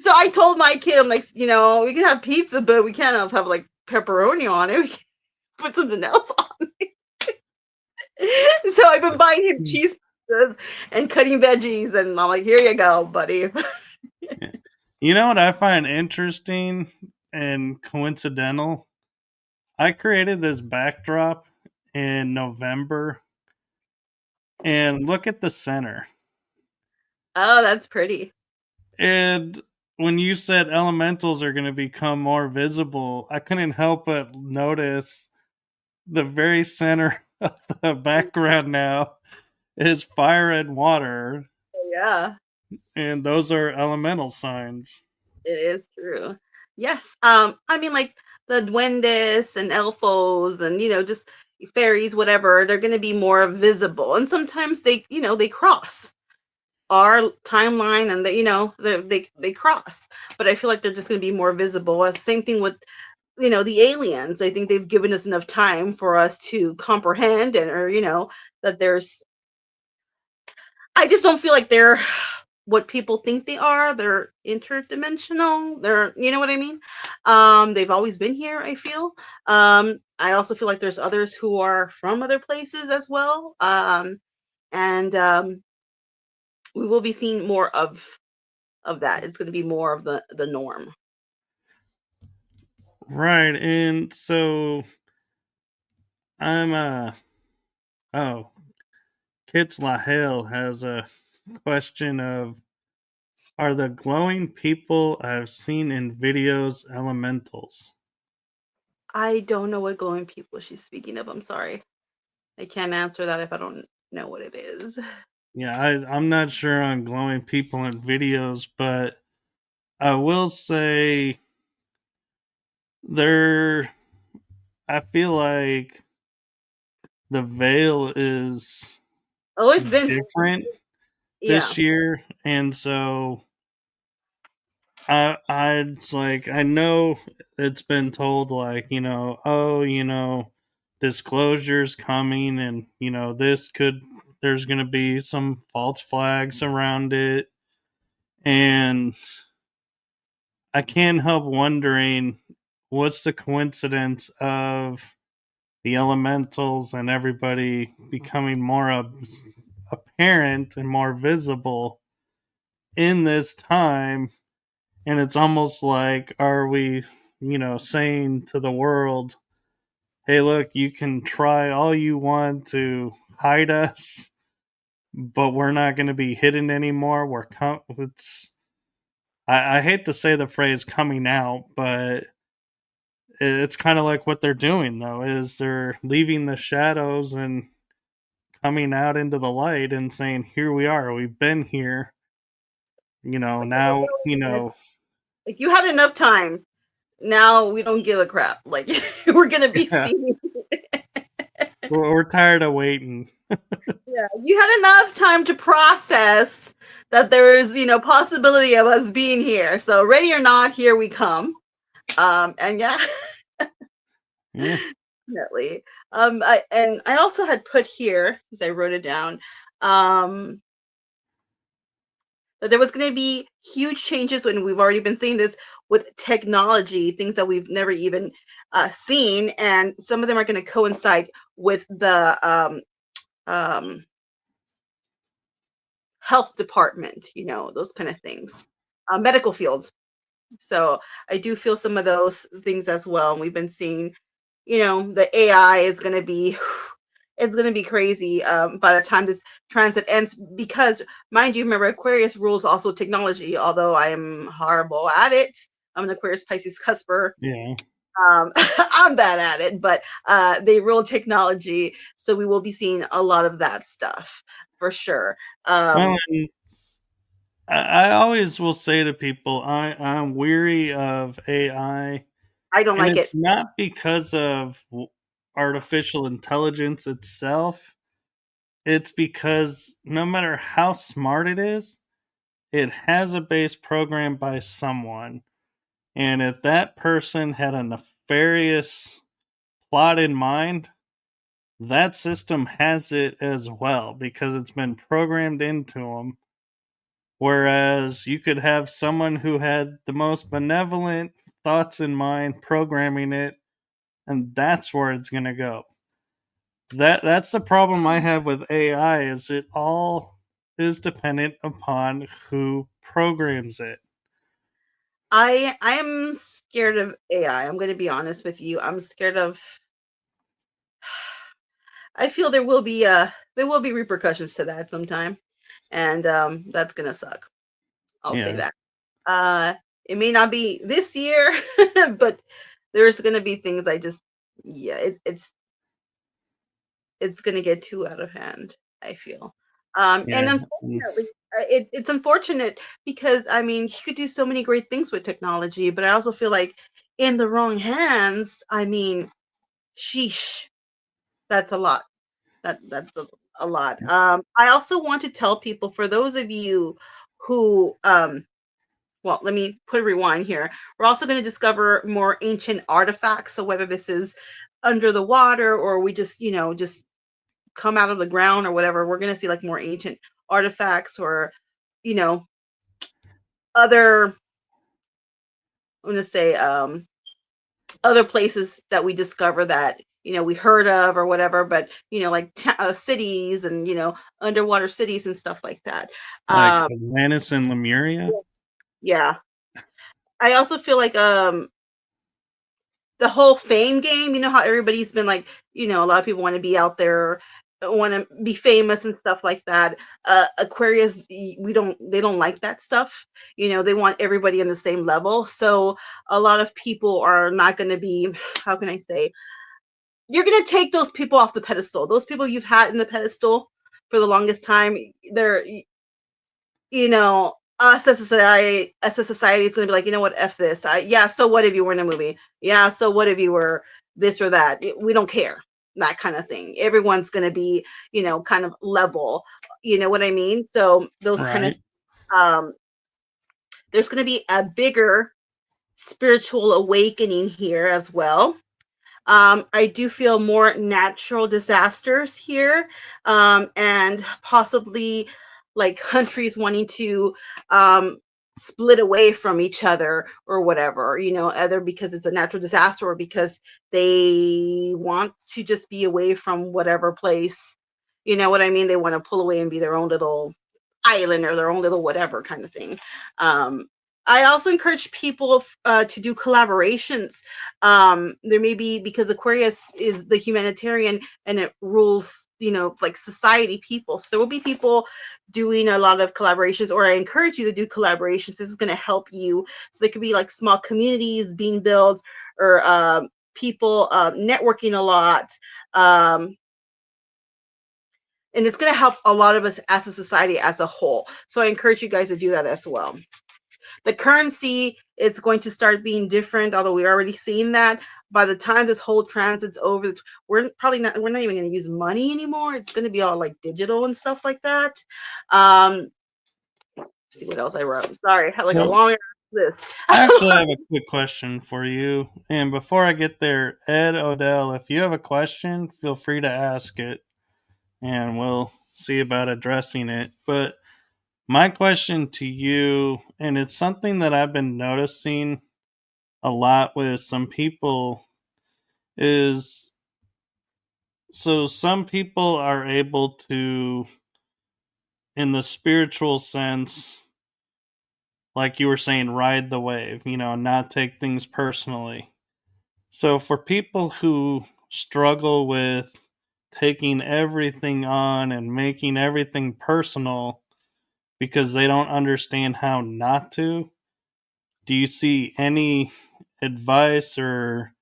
so I told my kid, I'm like, we can have pizza, but we can't have like pepperoni on it. We can put something else on. So I've been buying him cheese pizzas and cutting veggies, and I'm like, here you go, buddy. You know what I find interesting and coincidental? I created this backdrop in November, and look at the center. Oh, that's pretty. And when you said elementals are going to become more visible, I couldn't help but notice the very center the background now is fire and water, Yeah, and those are elemental signs. it is true. Yes. I mean, like the duendes and elfos and just fairies, whatever, they're going to be more visible, and sometimes they cross our timeline, and they cross. But I feel like they're just going to be more visible. Same thing with the aliens. I think they've given us enough time for us to comprehend, and or that there's. I just don't feel like they're what people think they are. They're interdimensional. They're, you know what I mean? They've always been here, I feel. I also feel like there's others who are from other places as well. And we will be seeing more of that. It's going to be more of the norm. Right, and so I'm oh, Kits LaHale has a question of, are the glowing people I've seen in videos elementals? I don't know what glowing people she's speaking of. I'm sorry. I can't answer that if I don't know what it is. Yeah, I'm not sure on glowing people in videos, but I will say there. I feel like the veil is Oh, it's been different yeah. this year, and so it's like I know it's been told like oh disclosures coming, and this could there's gonna be some false flags around it, and I can't help wondering what's the coincidence of the elementals and everybody becoming more apparent and more visible in this time. And it's almost like, are we, saying to the world, hey, look, you can try all you want to hide us, but we're not going to be hidden anymore. It's, I hate to say the phrase coming out, but it's kind of like what they're doing though, is they're leaving the shadows and coming out into the light and saying, here we are, we've been here, now, Like you had enough time. Now we don't give a crap. Like we're gonna be yeah, seeing. we're tired of waiting. Yeah, you had enough time to process that there is, possibility of us being here. So ready or not, here we come. And yeah, Yeah. definitely. I also had put here, because I wrote it down, um, that there was going to be huge changes, when we've already been seeing this with technology, things that we've never even seen, and some of them are going to coincide with the um, health department, those kind of things, medical field. So I do feel some of those things as well. And we've been seeing, the AI is going to be, it's going to be crazy by the time this transit ends. Because, mind you, remember, Aquarius rules also technology, although I am horrible at it. I'm an Aquarius Pisces cusper. Yeah. I'm bad at it, but they rule technology. So we will be seeing a lot of that stuff for sure. Well, Um, and I always will say to people, I'm weary of AI, I don't and like it's it. not because of artificial intelligence itself. It's because no matter how smart it has a base programmed by someone. And if that person had a nefarious plot in mind, that system has it as well because it's been programmed into them. Whereas you could have someone who had the most benevolent thoughts in mind programming it, and that's where it's going to go. That's the problem I have with AI, is it all is dependent upon who programs it. I am scared of AI. I'm going to be honest with you. I'm scared of. I feel there will be repercussions to that sometime, and that's gonna suck. I'll say Yeah. that. Uh, it may not be this year, but there's gonna be things I just, yeah, it's it's going to get too out of hand, I feel. And Yeah. unfortunately, it's unfortunate because I mean, you could do so many great things with technology, but I also feel like in the wrong hands, I mean, sheesh, that's a lot. That's a lot. I also want to tell people, for those of you who well, let me put a rewind here. We're also going to discover more ancient artifacts. So whether this is under the water or we just, just come out of the ground or whatever, we're going to see like more ancient artifacts or, you know, other, I'm going to say, other places that we discover that, we heard of or whatever, but, like cities and, underwater cities and stuff like that. Like Um, Atlantis and Lemuria? yeah. I also feel like, the whole fame game, how everybody's been like, a lot of people want to be out there, want to be famous and stuff like that. Aquarius, they don't like that stuff. They want everybody on the same level. So a lot of people are not going to be, how can I say, you're going to take those people off the pedestal. Those people you've had in the pedestal for the longest time, they're, us as a society is going to be like, you know what, F this. Yeah, so what if you were in a movie? Yeah, so what if you were this or that? We don't care. That kind of thing. Everyone's going to be, kind of level. You know what I mean? So those kind of, Right. um, there's going to be a bigger spiritual awakening here as well. I do feel more natural disasters here, and possibly like countries wanting to split away from each other or whatever, either because it's a natural disaster or because they want to just be away from whatever place. You know what I mean? They want to pull away and be their own little island or their own little whatever kind of thing. Um, I also encourage people to do collaborations. There may be, because Aquarius is the humanitarian and it rules, like society people. So there will be people doing a lot of collaborations, or I encourage you to do collaborations. This is going to help you. So there could be like small communities being built, or people networking a lot. Um, and it's going to help a lot of us as a society as a whole. So I encourage you guys to do that as well. The currency is going to start being different, although we're already seeing that. By the time this whole transit's over, we're not even going to use money anymore. It's going to be all like digital and stuff like that. Um, see what else I wrote. Sorry, I had like a Well, long list. I actually have a quick question for you. And before I get there, Ed Odell, if you have a question, feel free to ask it and we'll see about addressing it. But my question to you, and it's something that I've been noticing a lot with some people, is so some people are able to, in the spiritual sense, like you were saying, ride the wave, not take things personally. So for people who struggle with taking everything on and making everything personal because they don't understand how not to, do you see any advice or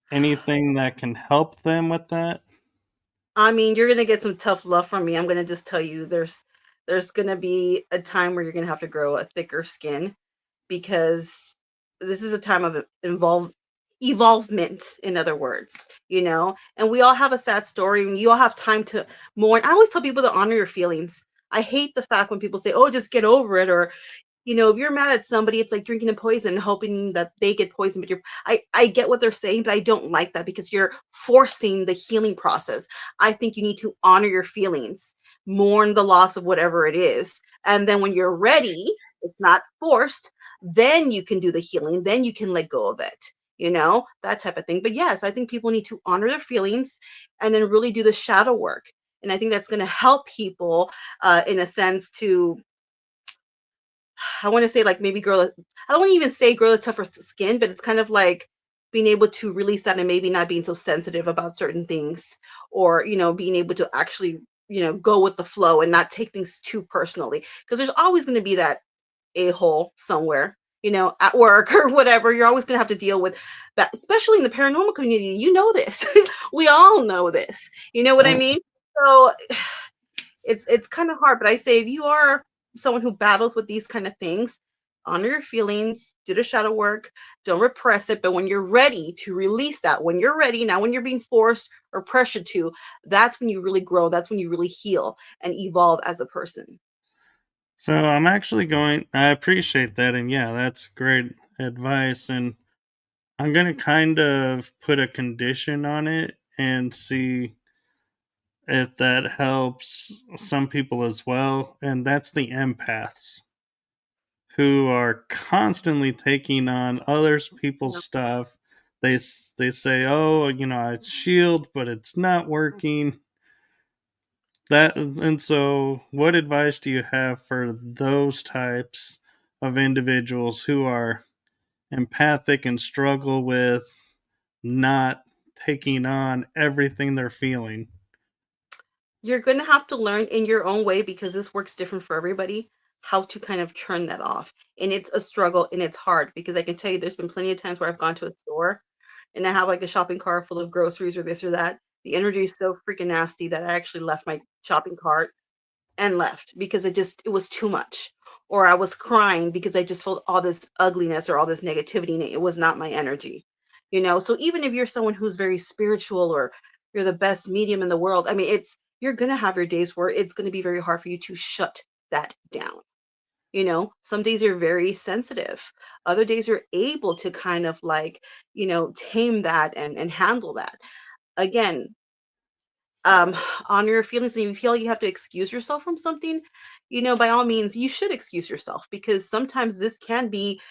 anything that can help them with that? I mean, you're gonna get some tough love from me. I'm gonna just tell you, there's gonna be a time where you're gonna have to grow a thicker skin, because this is a time of evolvement, in other words, and we all have a sad story, and you all have time to mourn. I always tell people to honor your feelings. I hate the fact when people say, oh, just get over it, or if you're mad at somebody, it's like drinking a poison, hoping that they get poisoned. But I get what they're saying, but I don't like that, because you're forcing the healing process. I think you need to honor your feelings, mourn the loss of whatever it is. And then when you're ready, it's not forced, then you can do the healing, then you can let go of it, that type of thing. But yes, I think people need to honor their feelings and then really do the shadow work. And I think that's going to help people, in a sense, to, I want to say, like, maybe I don't want to even say grow a tougher skin, but it's kind of like being able to release that and maybe not being so sensitive about certain things, or, being able to actually, go with the flow and not take things too personally. Because there's always going to be that a hole somewhere. at work or whatever. You're always going to have to deal with that, especially in the paranormal community. You know this. We all know this. You know what I Well, mean? So it's kind of hard, but I say if you are someone who battles with these kind of things, honor your feelings, do the shadow work, don't repress it. But when you're ready to release that, when you're ready, not when you're being forced or pressured to, that's when you really grow. That's when you really heal and evolve as a person. so I'm actually going. I appreciate that, and yeah, that's great advice. And I'm gonna kind of put a condition on it and see if that helps some people as well. And that's the empaths who are constantly taking on others people's Yeah. stuff. They say, "Oh, I shield, but it's not working." That and so, what advice do you have for those types of individuals who are empathic and struggle with not taking on everything they're feeling? You're going to have to learn in your own way, because this works different for everybody, how to kind of turn that off. And it's a struggle and it's hard, because I can tell you there's been plenty of times where I've gone to a store and I have like a shopping cart full of groceries or this or that. The energy is so freaking nasty that I actually left my shopping cart and left, because it was too much. Or I was crying because I just felt all this ugliness or all this negativity, and it was not my energy. So even if you're someone who's very spiritual, or you're the best medium in the world, I mean, you're going to have your days where it's going to be very hard for you to shut that down. Some days you're very sensitive. Other days you're able to kind of like, tame that and handle that. Again, um, honor your feelings. And if you feel like you have to excuse yourself from something, by all means, you should excuse yourself, because sometimes this can be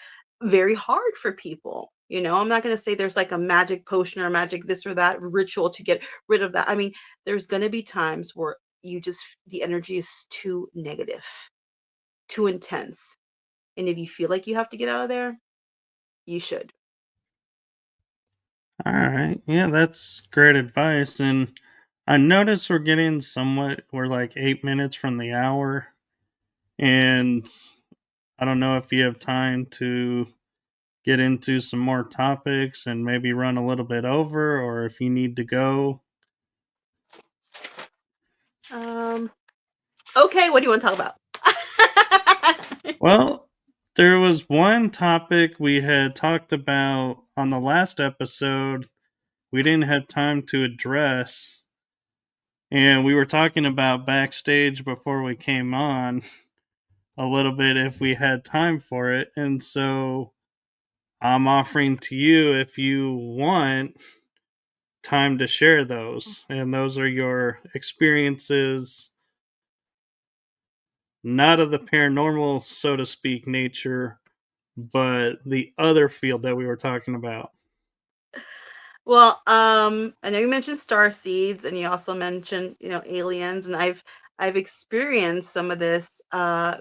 very hard for people. I'm not going to say there's like a magic potion or a magic this or that ritual to get rid of that. I mean, there's going to be times where the energy is too negative, too intense. And if you feel like you have to get out of there, you should. All right, yeah, that's great advice. And I noticed we're like 8 minutes from the hour, and I don't know if you have time to get into some more topics and maybe run a little bit over, or if you need to go. Um, okay, what do you want to talk about? Well, there was one topic we had talked about on the last episode we didn't have time to address, and we were talking about backstage before we came on a little bit if we had time for it. And so I'm offering to you, if you want time to share those. And those are your experiences, not of the paranormal, so to speak, nature, but the other field that we were talking about. Well, I know you mentioned star seeds, and you also mentioned, aliens, and I've experienced some of this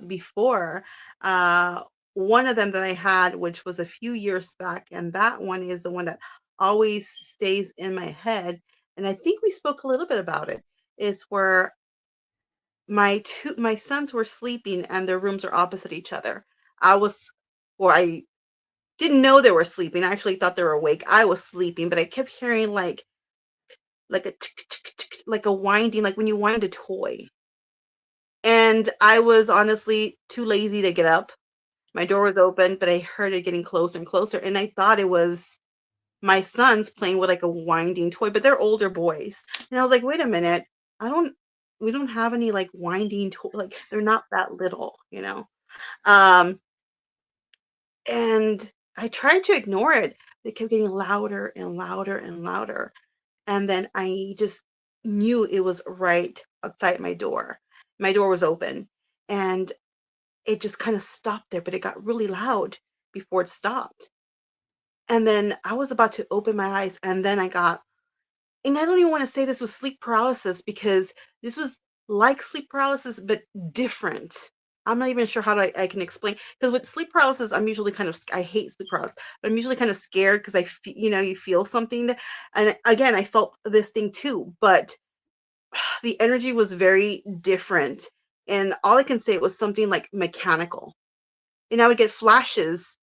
before. Uh, One of them that I had, which was a few years back, and that one is the one that always stays in my head. And I think we spoke a little bit about it. Is where my sons were sleeping and their rooms are opposite each other. I was, or I didn't know they were sleeping. I actually thought they were awake. I was sleeping, but I kept hearing like a tick, tick, tick, like a winding, like when you wind a toy. And I was honestly too lazy to get up. My door was open, but I heard it getting closer and closer, and I thought it was my sons playing with like a winding toy, but they're older boys. And I was like, wait a minute, I don't we don't have any like winding toy, like they're not that little. Um and I tried to ignore it. It kept getting louder and louder and louder. And then I just knew it was right outside my door. My door was open, and it just kind of stopped there, but it got really loud before it stopped. And then I was about to open my eyes, and then and I don't even want to say this was sleep paralysis, because this was like sleep paralysis, but different. I'm not even sure how I can explain. Because with sleep paralysis, I'm usually I hate sleep paralysis, but I'm usually kind of scared, because you feel something. And again, I felt this thing too, but the energy was very different. And all I can say, it was something like mechanical. And I would get flashes,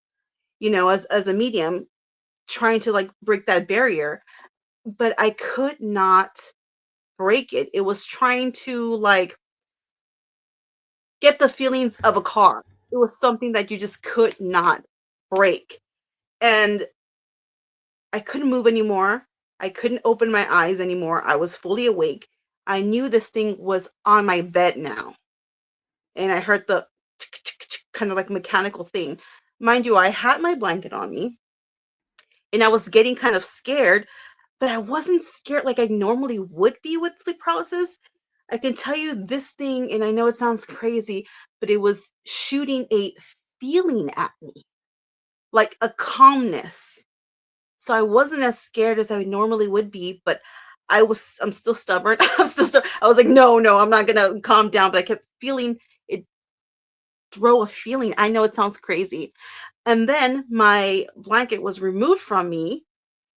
as a medium, trying to like break that barrier, but I could not break it. It was trying to like get the feelings of a car. It was something that you just could not break. And I couldn't move anymore. I couldn't open my eyes anymore. I was fully awake. I knew this thing was on my bed now. And I heard the kind of like mechanical thing. Mind you, I had my blanket on me and I was getting kind of scared, but I wasn't scared like I normally would be with sleep paralysis. I can tell you this thing, and I know it sounds crazy, but it was shooting a feeling at me, like a calmness. So I wasn't as scared as I normally would be, but I'm still stubborn. I was like, no, no, I'm not gonna calm down, but I kept feeling it throw a feeling. I know it sounds crazy. And then my blanket was removed from me,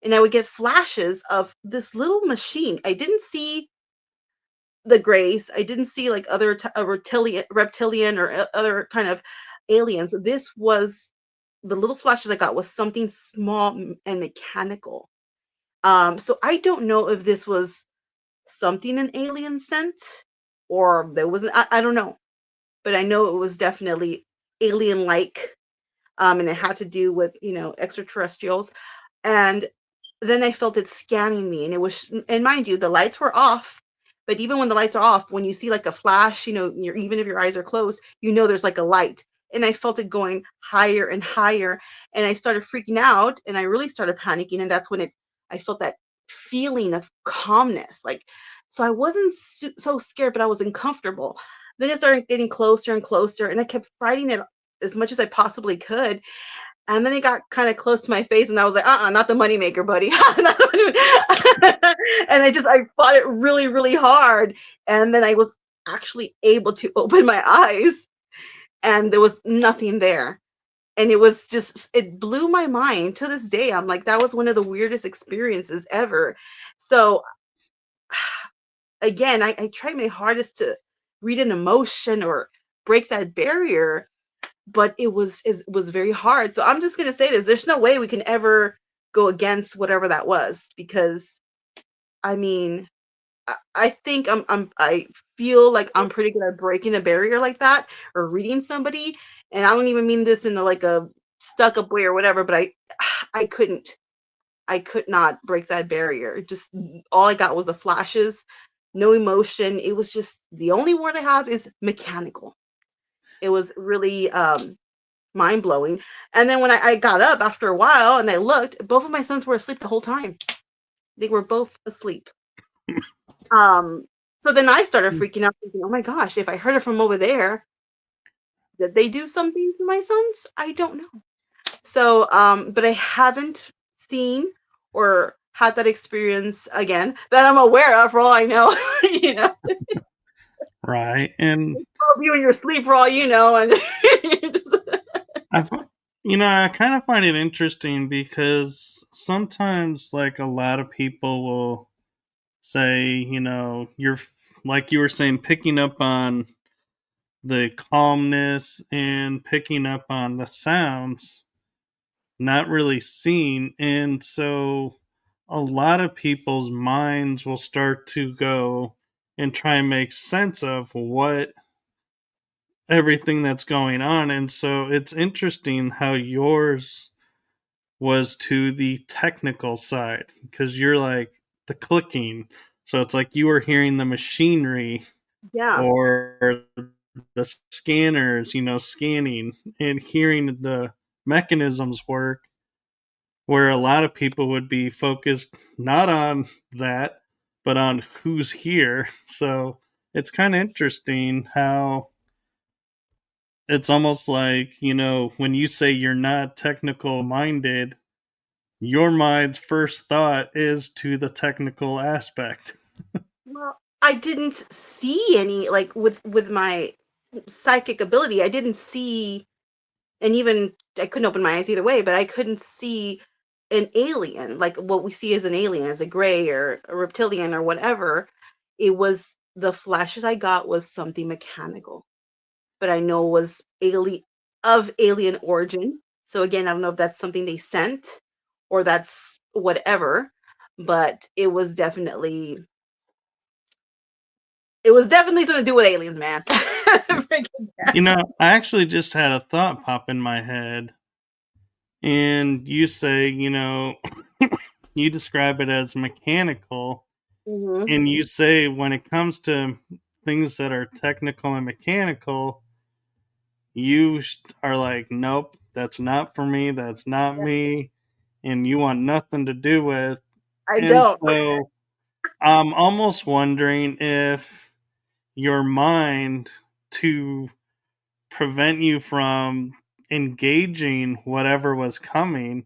and I would get flashes of this little machine. I didn't see the grays. I didn't see like other reptilian or other kind of aliens. This was the little flashes I got was something small and mechanical. So I don't know if this was something an alien sent or there was I don't know, but I know it was definitely alien like, and it had to do with extraterrestrials. And then I felt it scanning me, and it was, and mind you, the lights were off. But even when the lights are off, when you see like a flash, even if your eyes are closed, there's like a light. And I felt it going higher and higher, and I started freaking out, and I really started panicking, and that's when I felt that feeling of calmness, like, so I wasn't so scared, but I was uncomfortable. Then it started getting closer and closer, and I kept fighting it as much as I possibly could. And then it got kind of close to my face, and I was like, not the moneymaker, buddy. Not the and I fought it really, really hard. And then I was actually able to open my eyes, and there was nothing there. And it blew my mind to this day. I'm like, that was one of the weirdest experiences ever. So again, I tried my hardest to read an emotion or break that barrier, but it was very hard. So I'm just gonna say this: there's no way we can ever go against whatever that was, because I mean, I think I feel like I'm pretty good at breaking a barrier like that or reading somebody, and I don't even mean this in like a stuck up way or whatever, but I couldn't. I could not break that barrier. Just all I got was the flashes, no emotion. It was just the only word I have is mechanical. It was really mind blowing. And then when I got up after a while and I looked, both of my sons were asleep the whole time. They were both asleep. Um, so then I started freaking out, thinking, oh my gosh, if I heard it from over there, did they do something to my sons? I don't know. So, but I haven't seen or had that experience again that I'm aware of, for all I know. you know, Right. And you in your sleep for all you know, and just, I, fi- I kind of find it interesting because sometimes, like, a lot of people will say, like you were saying, picking up on the calmness and picking up on the sounds, not really seeing. And so a lot of people's minds will start to go and try and make sense of what everything that's going on. And so it's interesting how yours was to the technical side because you're like the clicking. So it's like you were hearing the machinery yeah. or the scanners, scanning and hearing the mechanisms work, where a lot of people would be focused not on that, but on who's here. So it's kind of interesting how it's almost like, when you say you're not technical minded, your mind's first thought is to the technical aspect. Well, I didn't see any, like, with my psychic ability. I didn't see, and even I couldn't open my eyes either way, but I couldn't see an alien, like what we see as an alien, as a gray or a reptilian or whatever. It was the flashes I got was something mechanical, but I know was alien origin. So again, I don't know if that's something they sent or that's whatever, but it was definitely something to do with aliens, man. I actually just had a thought pop in my head, and you say, you describe it as mechanical, Mhm. and you say when it comes to things that are technical and mechanical, are like, nope, that's not for me, that's not me, and you want nothing to do with. I And don't. so I'm almost wondering if your mind, to prevent you from engaging whatever was coming,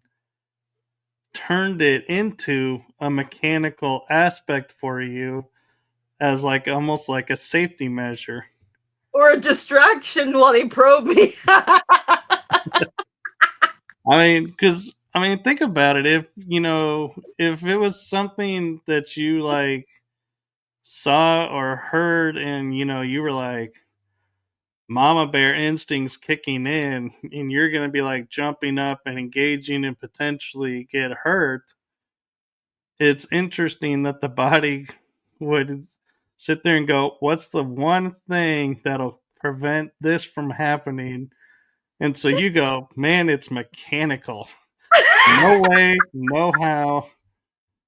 turned it into a mechanical aspect for you as like almost like a safety measure. Or a distraction while they probe me. Think about it. If it was something that you like saw or heard, and you were like, mama bear instincts kicking in, and you're going to be like jumping up and engaging and potentially get hurt. It's interesting that the body would sit there and go, what's the one thing that'll prevent this from happening? And so you go, man, it's mechanical. No way, no how,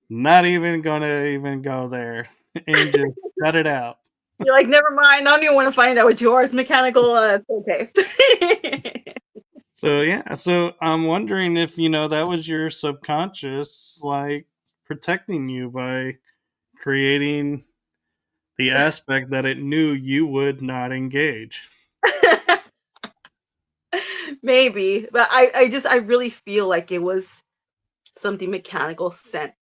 not even gonna even go there, and just cut it out. You're like, never mind. I don't even want to find out what yours mechanical. It's okay. So I'm wondering if that was your subconscious like protecting you by creating the aspect that it knew you would not engage. Maybe, but I really feel like it was something mechanical sent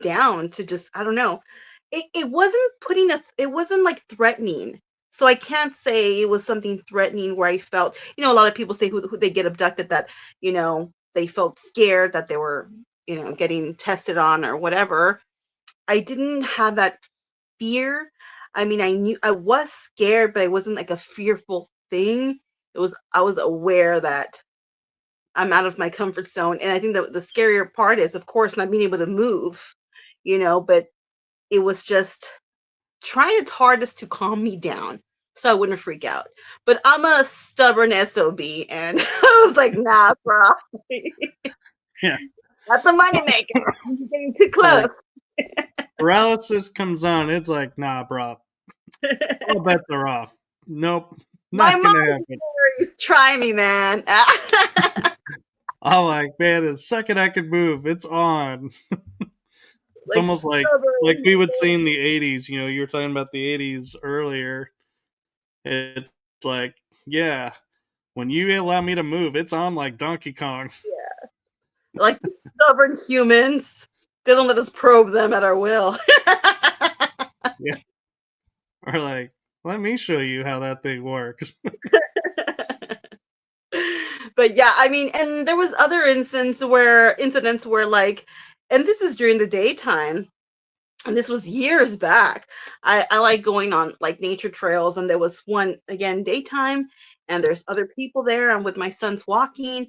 down to just, I don't know. It wasn't putting us, it wasn't like threatening. So I can't say it was something threatening where I felt, a lot of people say who they get abducted that, they felt scared that they were, getting tested on or whatever. I didn't have that fear. I mean, I knew I was scared, but it wasn't like a fearful thing. I was aware that I'm out of my comfort zone. And I think the scarier part is, of course, not being able to move, but it was just trying its hardest to calm me down so I wouldn't freak out. But I'm a stubborn SOB, and I was like, nah, bro, Yeah, that's a moneymaker. You're getting too close. like paralysis comes on, it's like, nah, bro, all bets are off. Nope, My not mom gonna happen. is try me, man. I'm like, man, the second I could move, it's on. It's Like almost like stubborn. we would see in the '80s. You were talking about the '80s earlier. It's like, yeah, when you allow me to move, it's on like Donkey Kong. Like stubborn humans. They don't let us probe them at our will. Yeah, or like, let me show you how that thing works. But yeah, I mean, and there was other incidents where like, and this is during the daytime, and this was years back. I like going on like nature trails, and there was one again daytime, and there's other people there. I'm with my sons walking,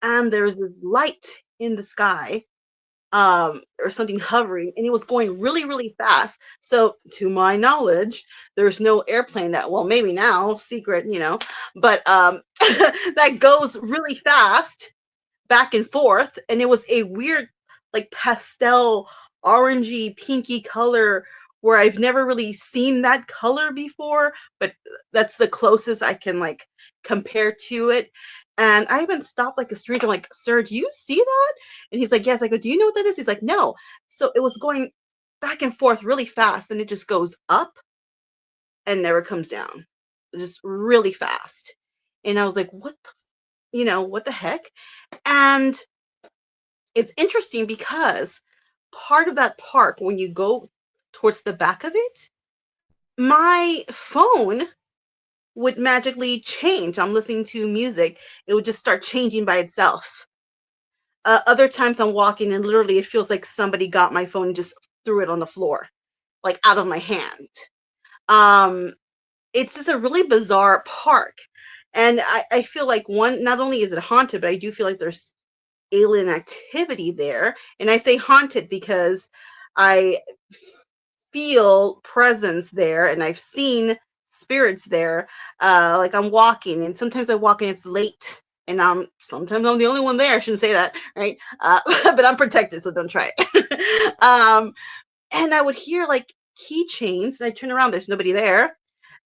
and there's this light in the sky, or something hovering, and it was going really, really fast. So, to my knowledge, there's no airplane that, well, maybe now, secret, but that goes really fast back and forth, and it was a weird, like pastel, orangey, pinky color where I've never really seen that color before, but that's the closest I can like compare to it. And I even stopped like a stranger, I'm like, sir, do you see that? And he's like, yes. I go, do you know what that is? He's like, no. So it was going back and forth really fast, and it just goes up and never comes down, just really fast. And I was like, what the heck? And it's interesting because part of that park, when you go towards the back of it, my phone would magically change. I'm listening to music, it would just start changing by itself. Other times I'm walking and literally it feels like somebody got my phone and just threw it on the floor, like out of my hand. Um, it's just a really bizarre park. And I feel like one, not only is it haunted, but I do feel like there's alien activity there. And I say haunted because I feel presence there and I've seen spirits there. Like I'm walking and sometimes I walk and it's late and sometimes I'm the only one there. I shouldn't say that, right? But I'm protected, so don't try it. And I would hear like keychains. I turn around, there's nobody there.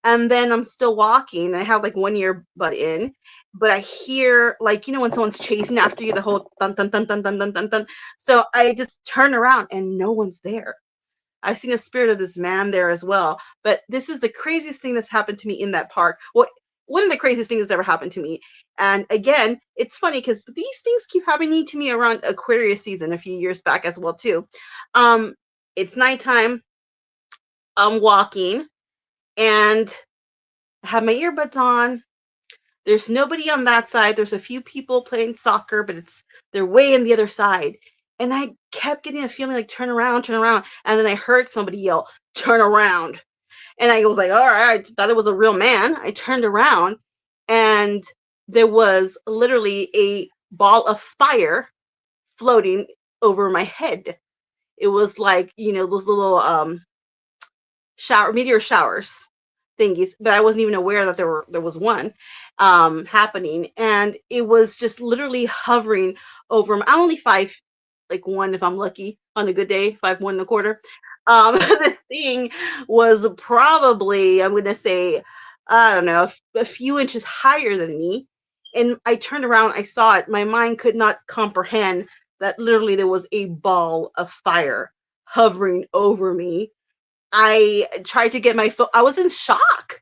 And then I'm still walking. And I have like one earbud in, but I hear like, when someone's chasing after you, the whole dun dun dun dun dun dun dun dun. So I just turn around and no one's there. I've seen a spirit of this man there as well. But this is the craziest thing that's happened to me in that park. Well, one of the craziest things that's ever happened to me. And again, it's funny because these things keep happening to me around Aquarius season a few years back as well too. Um, it's nighttime. I'm walking and I have my earbuds on. There's nobody on that side. There's a few people playing soccer, but they're way on the other side. And I kept getting a feeling like turn around, turn around. And then I heard somebody yell, turn around. And I was like, all right, I thought it was a real man. I turned around and there was literally a ball of fire floating over my head. It was like, those little meteor showers thingies, but I wasn't even aware that there was one happening, and it was just literally hovering over. I'm only 5'1" if I'm lucky on a good day, 5'1 1/4. This thing was probably, I'm gonna say, I don't know, a few inches higher than me. And I turned around, I saw it. My mind could not comprehend that literally there was a ball of fire hovering over me. I tried to get my phone. I was in shock.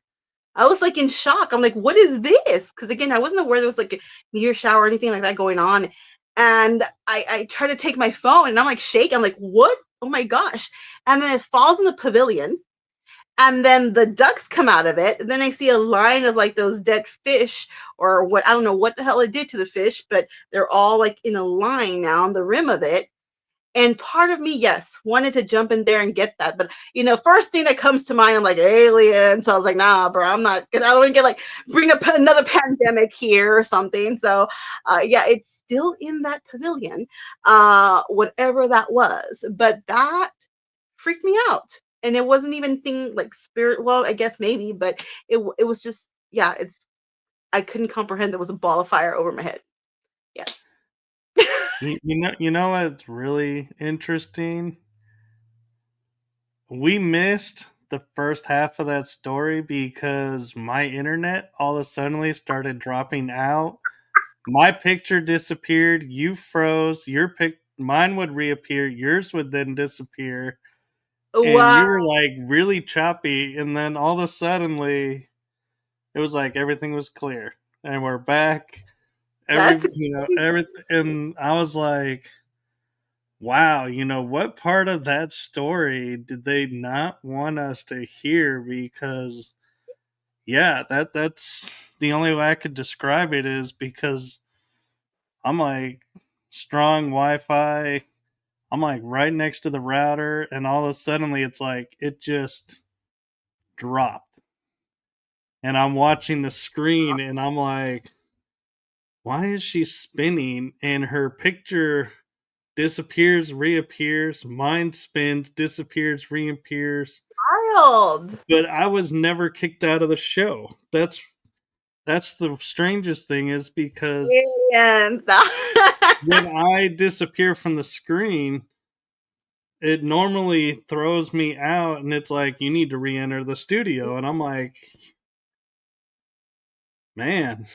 I was like in shock. I'm like, what is this? Because again, I wasn't aware there was like a meteor shower or anything like that going on. And I try to take my phone and I'm like shaking. I'm like, what? Oh my gosh. And then it falls in the pavilion. And then the ducks come out of it. And then I see a line of like those dead fish or what, I don't know what the hell it did to the fish, but they're all like in a line now on the rim of it. And part of me, yes, wanted to jump in there and get that. But, first thing that comes to mind, I'm like, alien. So I was like, nah, bro, I'm not gonna, I don't want to get like, bring up another pandemic here or something. So, yeah, it's still in that pavilion, whatever that was. But that freaked me out. And it wasn't even thing like spirit. Well, I guess maybe, but it was just, yeah, I couldn't comprehend there was a ball of fire over my head. Yeah. You know what's really interesting? We missed the first half of that story because my internet all of a sudden started dropping out. My picture disappeared, you froze, mine would reappear, yours would then disappear, and Wow, you were like really choppy, and then all of a sudden it was like everything was clear. And we're back. that's Everything, and I was like, wow, what part of that story did they not want us to hear? Because yeah, that's the only way I could describe it is because I'm like strong Wi-Fi. I'm like right next to the router, and all of a sudden it's like it just dropped, and I'm watching the screen, and I'm like, why is she spinning? And her picture disappears, reappears. Mine spins, disappears, reappears. wild. But I was never kicked out of the show. That's the strangest thing is because And when I disappear from the screen, it normally throws me out and it's like you need to re-enter the studio, and I'm like, man,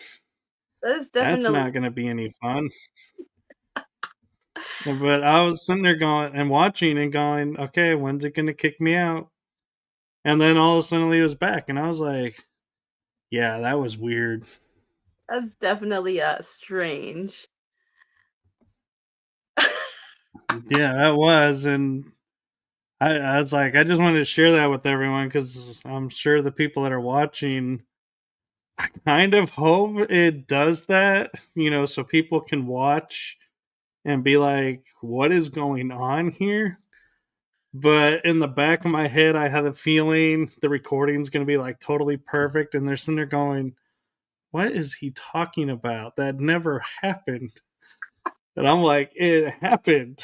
that is that's definitely not going to be any fun. But I was sitting there going and watching and going, okay, when's it going to kick me out? And then all of a sudden he was back, and I was like, yeah, that was weird. that's definitely strange. Yeah, that was. And I was like, I just wanted to share that with everyone because I'm sure the people that are watching, I kind of hope it does that, so people can watch and be like, what is going on here? But in the back of my head, I have a feeling the recording's going to be like totally perfect. And they're sitting there going, what is he talking about? That never happened. And I'm like, it happened.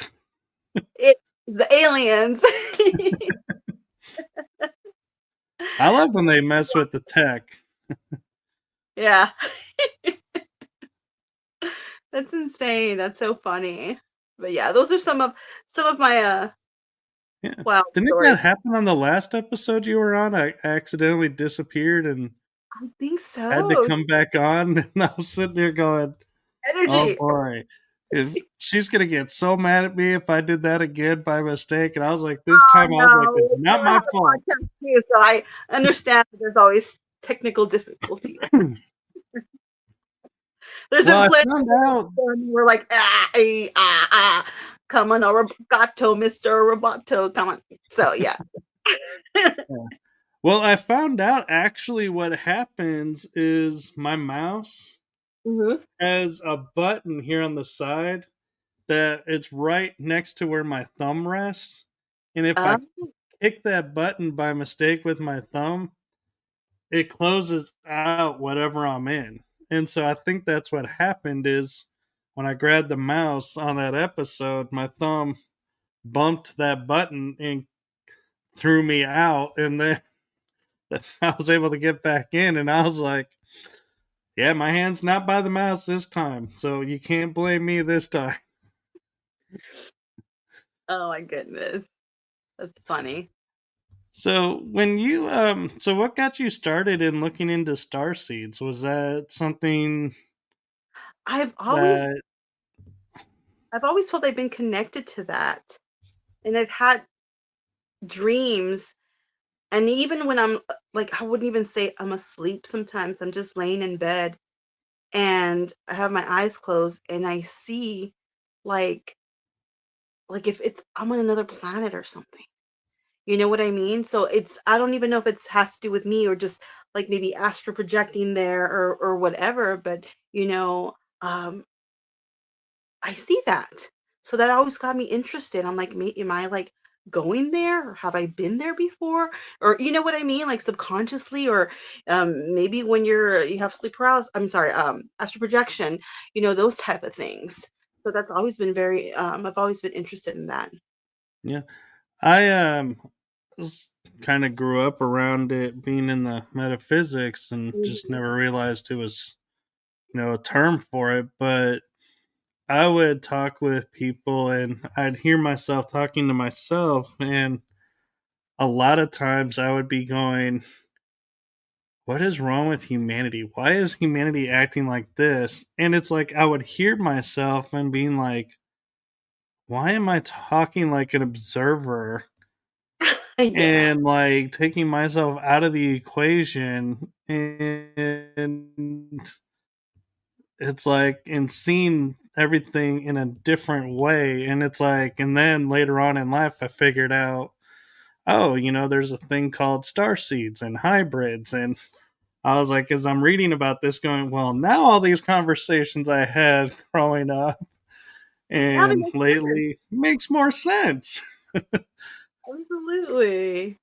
It's the aliens. I love when they mess with the tech. Yeah. That's insane. That's so funny. But yeah, those are some of my Yeah. wild Didn't stories. that happen on the last episode you were on? I accidentally disappeared and I think had to so. come back on. And I was sitting there going, oh Energy. boy. If she's gonna get so mad at me if I did that again by mistake. And I was like, this Oh time I was like, it's no. You not know, I my have a fault. podcast too, so I understand that there's always technical difficulties. There's Well, been I plenty found of out. when we're like, come on, Roboto, Mr. Roboto, come on. So yeah. Well, I found out actually what happens is my mouse hmm has a button here on the side that it's right next to where my thumb rests. And if I Um, kick that button by mistake with my thumb, it closes out whatever I'm in. And so I think that's what happened is when I grabbed the mouse on that episode, my thumb bumped that button and threw me out. And then I was able to get back in. And I was like, yeah, my hand's not by the mouse this time. So you can't blame me this time. oh my goodness. That's funny. So when you so what got you started in looking into star seeds? Was that something I've always that I've always felt I've been connected to that. And I've had dreams. And even when I'm like, I wouldn't even say I'm asleep sometimes. I'm just laying in bed and I have my eyes closed and I see like like if it's I'm on another planet or something. You know what I mean? So it's I don't even know if it's has to do with me or just like maybe astral projecting there or whatever, but you know, um I see that. So that always got me interested. I'm like, am I like going there or have I been there before? Or you know what I mean? Like subconsciously or maybe when you have sleep paralysis, I'm sorry, astral projection, those type of things. So that's always been very I've always been interested in that. yeah. I kind of grew up around it being in the metaphysics and just Mhm. never realized it was, a term for it, but I would talk with people and I'd hear myself talking to myself and a lot of times I would be going, what is wrong with humanity? Why is humanity acting like this? And it's like I would hear myself and being like, why am I talking like an observer Yeah. and like taking myself out of the equation? And it's like, and seeing everything in a different way. And it's like, and then later on in life, I figured out, oh, there's a thing called star seeds and hybrids. And I was like, as I'm reading about this, going, well, now all these conversations I had growing up Now they and make sense. lately makes more sense. Absolutely.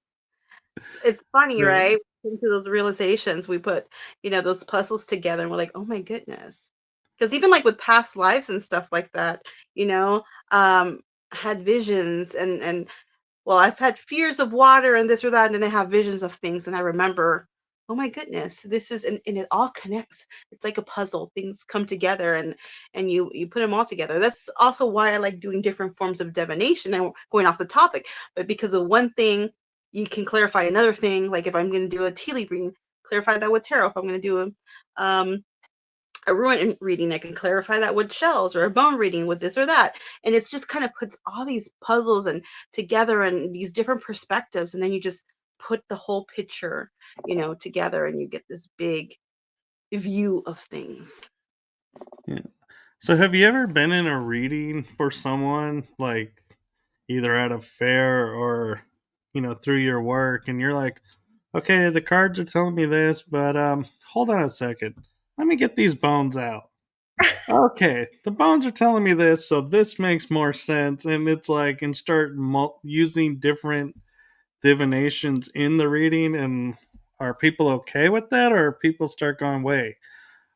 It's funny, So, right? Into those realizations, we put, those puzzles together and we're like, "Oh my goodness." Because even like with past lives and stuff like that, you know, um, had visions and well, I've had fears of water and this or that, and then I have visions of things, and I remember, oh my goodness, this is and it all connects. It's like a puzzle. Things come together, and you put them all together. That's also why I like doing different forms of divination. And going off the topic, but because of one thing, you can clarify another thing. Like if I'm going to do a tea leaf reading, clarify that with tarot. If I'm going to do a ruin reading, I can clarify that with shells or a bone reading with this or that. And it's just kind of puts all these puzzles and together and these different perspectives. And then you just put the whole picture, together and you get this big view of things. yeah. So, have you ever been in a reading for someone, like either at a fair or, through your work, and you're like, okay, the cards are telling me this, but hold on a second. Let me get these bones out. Okay, the bones are telling me this, so this makes more sense. And it's like, and start using different divinations in the reading. And are people okay with that, or people start going, wait,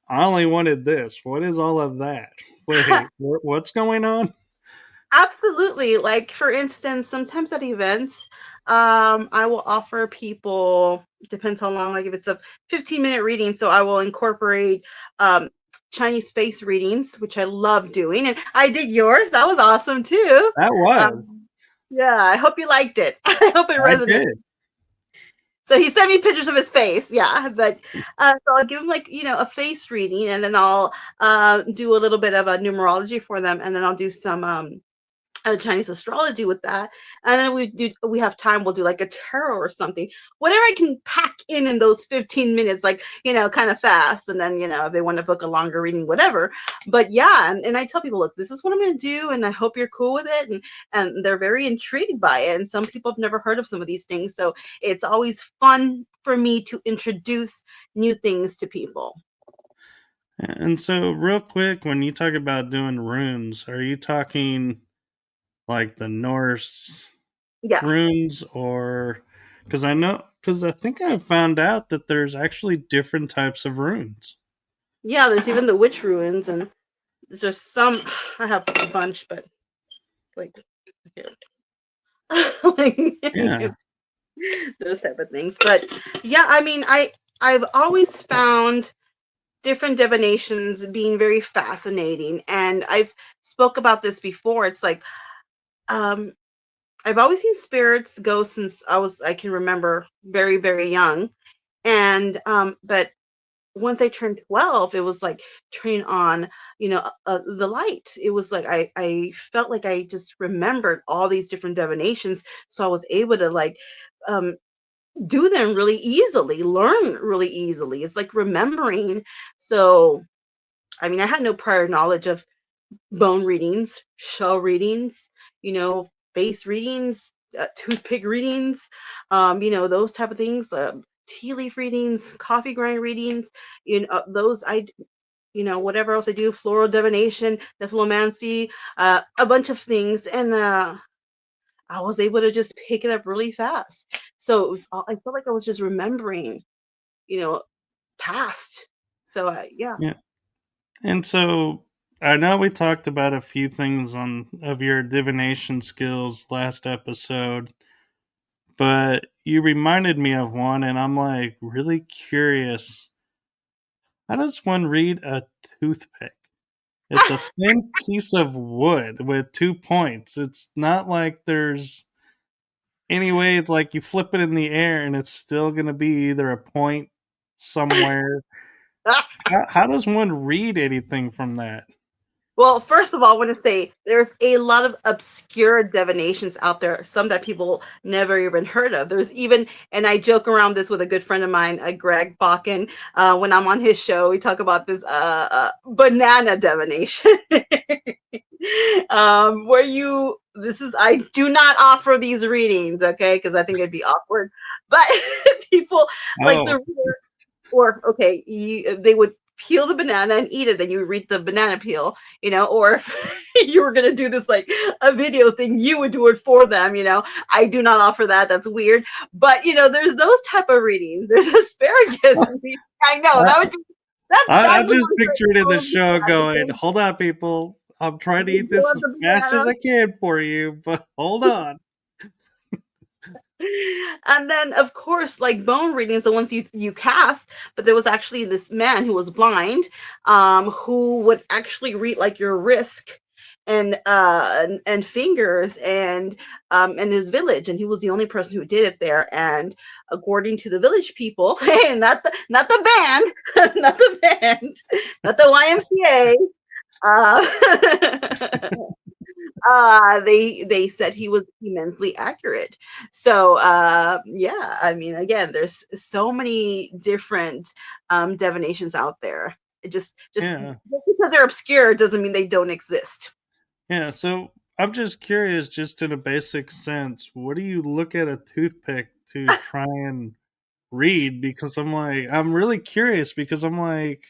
I only wanted this. What is all of that? Wait, what's going on? Absolutely. Like for instance, sometimes at events, I will offer people, depends how long, like if it's a 15-minute reading, so I will incorporate um Chinese space readings, which I love doing. And I did yours. That was awesome too. That was. Yeah, I hope you liked it. I hope it I resonated. did. So he sent me pictures of his face. Yeah, but so I'll give him like a face reading, and then I'll do a little bit of a numerology for them, and then I'll do some Chinese astrology with that, and then we have time. We'll do like a tarot or something, whatever I can pack in those 15 minutes, like kind of fast. And then if they want to book a longer reading, whatever. But yeah, and I tell people, look, this is what I'm going to do, and I hope you're cool with it. And they're very intrigued by it. And some people have never heard of some of these things, so it's always fun for me to introduce new things to people. And so, real quick, when you talk about doing runes, are you talking like the Norse Yeah, runes, or because I think I found out that there's actually different types of runes. yeah. There's even the witch ruins, and there's just some. I have a bunch, but like here. Yeah, Like, those type of things. But yeah, I mean, I've always found different divinations being very fascinating, and I've spoke about this before. It's like um I've always seen spirits go since I can remember very, very young. And but once I turned 12, it was like turning on, the light. It was like I felt like I just remembered all these different divinations, so I was able to like um do them really easily, learn really easily. It's like remembering. So, I mean, I had no prior knowledge of bone readings, shell readings, face readings, toothpick readings, those type of things, tea leaf readings, coffee grind readings, those whatever else I do, floral divination, nephromancy, a bunch of things. And I was able to just pick it up really fast. So I felt like I was just remembering, you know, past. So yeah. yeah. And so I know we talked about a few things on of your divination skills last episode, but you reminded me of one, and I'm like really curious. How does one read a toothpick? It's a thin piece of wood with 2 points. It's not like there's anyway. It's like you flip it in the air, and it's still going to be either a point somewhere. How does one read anything from that? Well, first of all, I want to say there's a lot of obscure divinations out there, some that people never even heard of. There's even, and I joke around this with a good friend of mine, Greg Bakken. When I'm on his show, we talk about this banana divination, where I do not offer these readings, okay, because I think it'd be awkward. But people like Oh, or okay, they would peel the banana and eat it, then you read the banana peel, or if you were going to do this like a video thing, you would do it for them. I do not offer that. That's weird. But there's those type of readings. There's asparagus reading. I know that would be I'm that's the just one for picturing in the all of you show guys. going, "Hold on, people. I'm trying to Okay? eat Peel this up as the fast as banana. I can for you, but hold on." And then of course, like bone readings, the ones you cast. But there was actually this man who was blind, who would actually read like your wrist and fingers, and his village, and he was the only person who did it there. And according to the village people, not the band, not the band, not the YMCA, they said he was immensely accurate. So yeah, I mean, again, there's so many different divinations out there. It Yeah, just because they're obscure doesn't mean they don't exist. yeah. So I'm just curious, just in a basic sense, what do you look at a toothpick to try and read? Because I'm really curious because I'm like,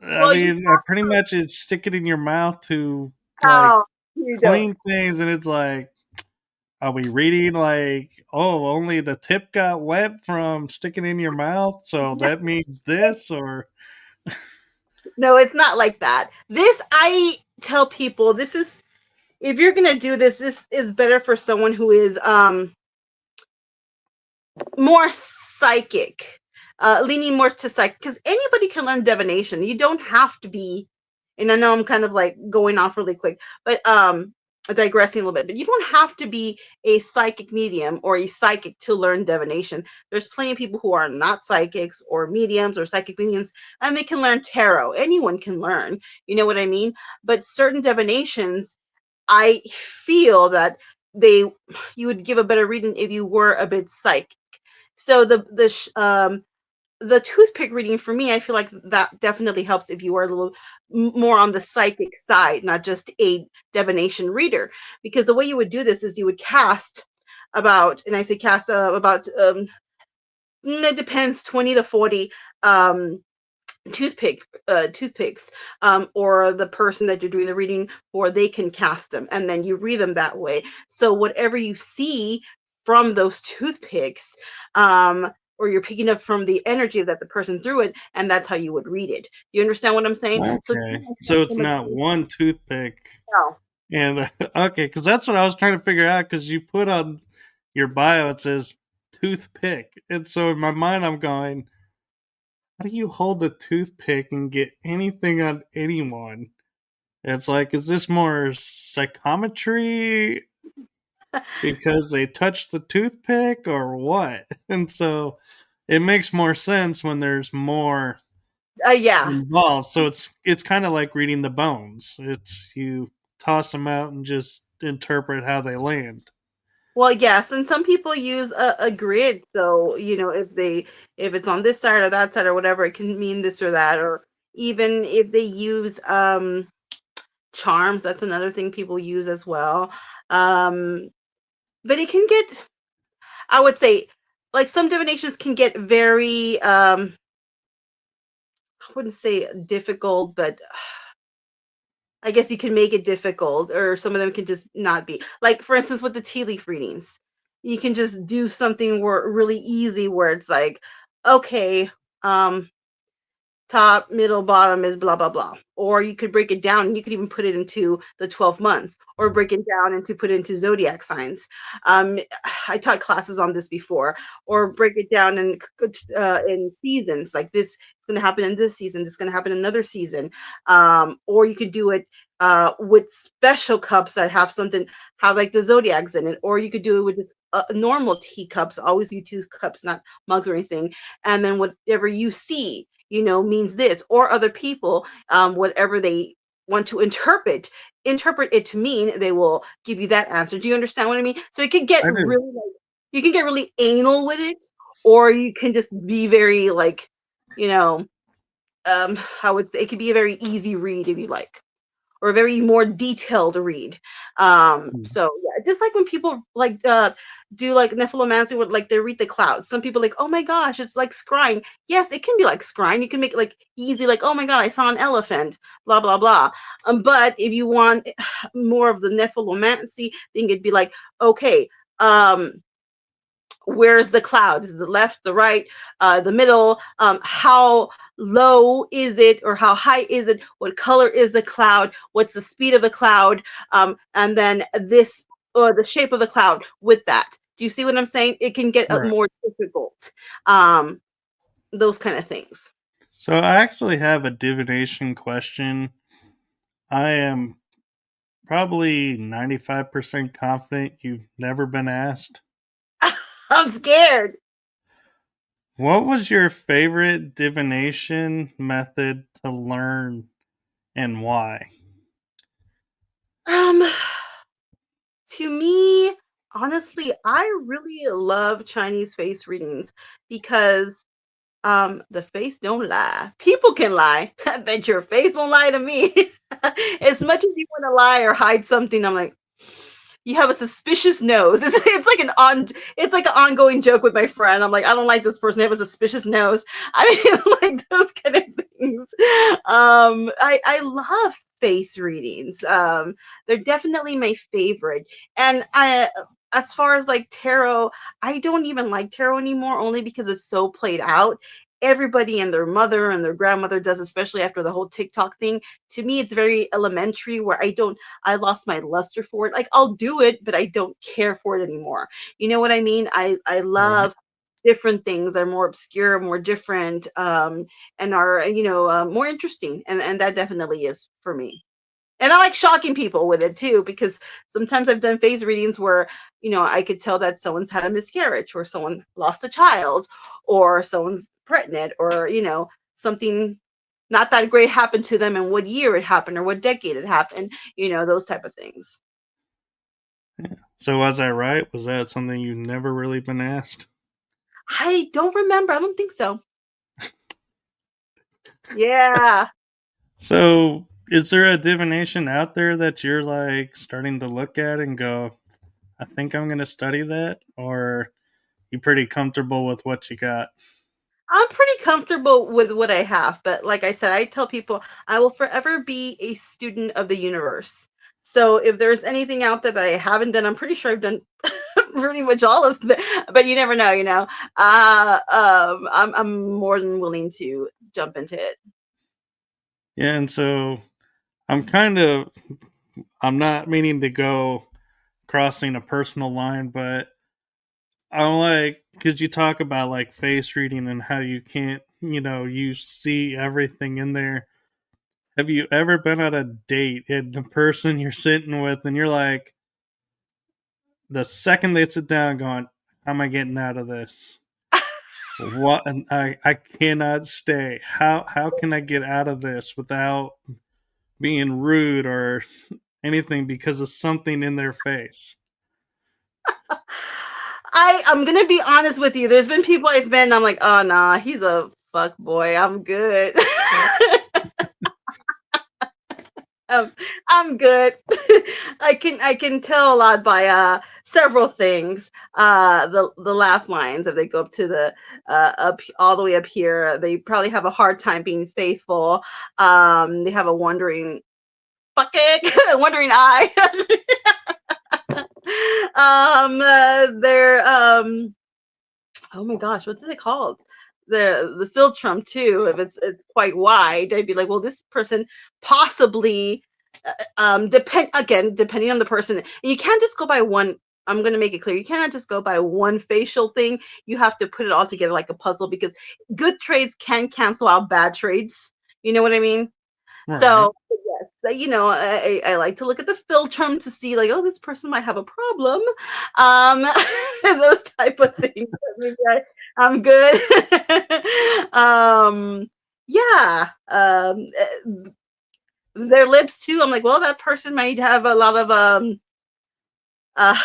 I Well, you mean, I pretty much just stick it in your mouth to like how you don't. clean things, and it's like, Are we reading like, oh, only the tip got wet from sticking in your mouth, so that means this, or No, it's not like that. This, I tell people, this is, if you're gonna do this, this is better for someone who is more psychic, leaning more to psychic, because anybody can learn divination. You don't have to be, and I know I'm kind of like going off really quick, but digressing a little bit, but you don't have to be a psychic medium or a psychic to learn divination. There's plenty of people who are not psychics or mediums or psychic mediums, and they can learn tarot. Anyone can learn, you know what I mean? But certain divinations, I feel that they you would give a better reading if you were a bit psychic. So the toothpick reading for me, I feel like that definitely helps if you are a little more on the psychic side, not just a divination reader. Because the way you would do this is you would cast about, and I say cast about, it depends, 20 to 40 um, toothpicks, or the person that you're doing the reading for, they can cast them, and then you read them that way. So whatever you see from those toothpicks, or you're picking up from the energy that the person threw it, and that's how you would read it. You understand what I'm saying? So okay, so it's not one toothpick. no. And okay, because that's what I was trying to figure out. Because you put on your bio, it says toothpick, and so in my mind, I'm going, how do you hold a toothpick and get anything on anyone? It's like, is this more psychometry because they touched the toothpick or what? And so it makes more sense when there's more Yeah. involved. So it's kind of like reading the bones. It's you toss them out and just interpret how they land. Well, yes, and some people use a grid. So, if it's on this side or that side or whatever, it can mean this or that. Or even if they use charms, that's another thing people use as well. Um, but it can get, I would say, like some divinations can get very, I wouldn't say difficult, but I guess you can make it difficult, or some of them can just not be. Like, for instance, with the tea leaf readings, you can just do something where really easy, where it's like, okay, um, top, middle, bottom is blah blah blah. Or you could break it down, and you could even put it into the 12 months, or break it down into put it into zodiac signs. Um, I taught classes on this before, or break it down in seasons. Like this is going to happen in this season. This is going to happen in another season. Or you could do it with special cups that have like the zodiacs in it, or you could do it with just normal teacups. Always use teacups, not mugs or anything. And then whatever you see, means this, or other people, whatever they want to interpret it to mean, they will give you that answer. Do you understand what I mean? So it could get I do. really, like, you can get really anal with it, or you can just be very like, you know, I would say it could be a very easy read if you like, or a very more detailed read. So yeah, just like when people like do like nephilomancy, with like they read the clouds. Some people like, oh my gosh, it's like scrying. Yes, it can be like scrying. You can make it like easy, like, oh my god, I saw an elephant, blah blah blah. But if you want more of the nephilomancy thing, it'd be like, okay, um, where's the cloud? Is it the left, the right, the middle? How low is it, or how high is it? What color is the cloud? What's the speed of the cloud? And then this, or the shape of the cloud with that. Do you see what I'm saying? It can get Right. more difficult. Um, those kind of things. So I actually have a divination question. I am probably 95% confident you've never been asked. I'm scared. What was your favorite divination method to learn and why? Um, to me, honestly, I really love Chinese face readings because the face don't lie. People can lie. I bet your face won't lie to me. As much as you want to lie or hide something, I'm like, you have a suspicious nose. It's like an ongoing joke with my friend. I'm like, I don't like this person. They have a suspicious nose. I mean, like those kind of things. I love face readings. They're definitely my favorite. And as far as like tarot, I don't even like tarot anymore, only because it's so played out. Everybody and their mother and their grandmother does, especially after the whole TikTok thing. To me, it's very elementary where I lost my luster for it. Like I'll do it, but I don't care for it anymore. You know what I mean? I Right. love different things that are more obscure, more different, and are, more interesting. And that definitely is for me. And I like shocking people with it too, because sometimes I've done phase readings where, I could tell that someone's had a miscarriage or someone lost a child or someone's pregnant or, something not that great happened to them and what year it happened or what decade it happened, those type of things. Yeah. So was I right? Was that something you've never really been asked? I don't remember. I don't think so. Yeah. So is there a divination out there that you're like starting to look at and go, I think I'm going to study that? Or you pretty comfortable with what you got? I'm pretty comfortable with what I have, but like I said, I tell people I will forever be a student of the universe. So if there's anything out there that I haven't done, I'm pretty sure I've done pretty much all of them. But you never know, I'm more than willing to jump into it. Yeah, and so I'm kind of, I'm not meaning to go crossing a personal line, but I'm like, because you talk about like face reading and how you can't, you see everything in there. Have you ever been at a date and the person you're sitting with and you're like, the second they sit down, going, "How am I getting out of this? What? And I cannot stay. How can I get out of this without being rude or anything because of something in their face?" I'm gonna be honest with you. There's been people I've met, and I'm like, oh nah, he's a fuck boy. I'm good. um, I'm good. I can tell a lot by several things. The laugh lines, if they go up to the up all the way up here, they probably have a hard time being faithful. They have a wandering bucket, wandering eye. They're oh my gosh, what's it called? The philtrum too. If it's quite wide, I'd be like, well, this person possibly depending on the person, and you can't just go by one. I'm going to make it clear, you cannot just go by one facial thing. You have to put it all together like a puzzle, because good trades can cancel out bad trades. You know what I mean? Right. So yes, so, I like to look at the philtrum to see like, oh, this person might have a problem, um, those type of things. Maybe I'm good. Yeah. Their lips too. I'm like, well, that person might have a lot of uh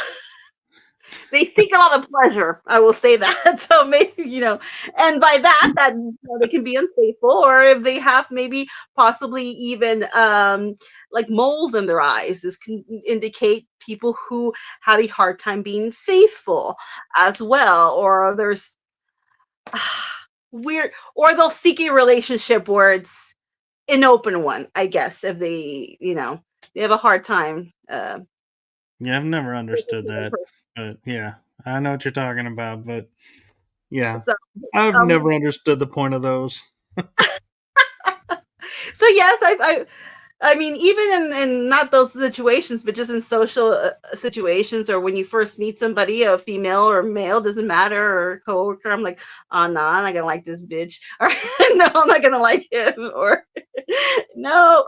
they seek a lot of pleasure. I will say that. So maybe, and by that they can be unfaithful, or if they have maybe possibly even like moles in their eyes. This can indicate people who have a hard time being faithful as well. Or there's weird, or they'll seek a relationship where it's an open one, I guess, if they have a hard time Yeah, I've never understood with one that, person. but yeah, I know what you're talking about. But yeah, So I've um never understood the point of those. so yes, I mean, even in not those situations, but just in social situations, or when you first meet somebody, a female or male, doesn't matter, or a coworker, I'm like, oh no, I'm not gonna like this bitch, or no, I'm not gonna like him, or no.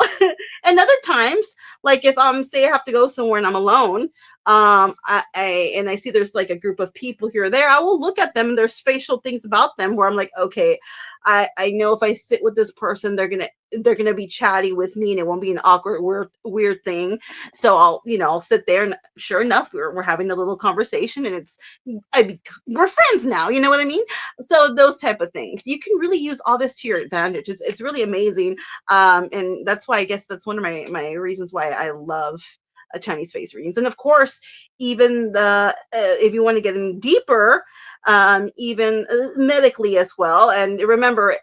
And other times, like if say I have to go somewhere and I'm alone, I see there's like a group of people here or there, I will look at them. And there's facial things about them where I'm like, okay, I know if I sit with this person, they're gonna be chatty with me, and it won't be an awkward weird thing. So I'll sit there, and sure enough, we're having a little conversation, and we're friends now. You know what I mean? So those type of things, you can really use all this to your advantage. It's really amazing, and that's why I guess that's one of my reasons why I love Chinese face readings. And of course, even the if you want to get in deeper, even medically as well. And remember,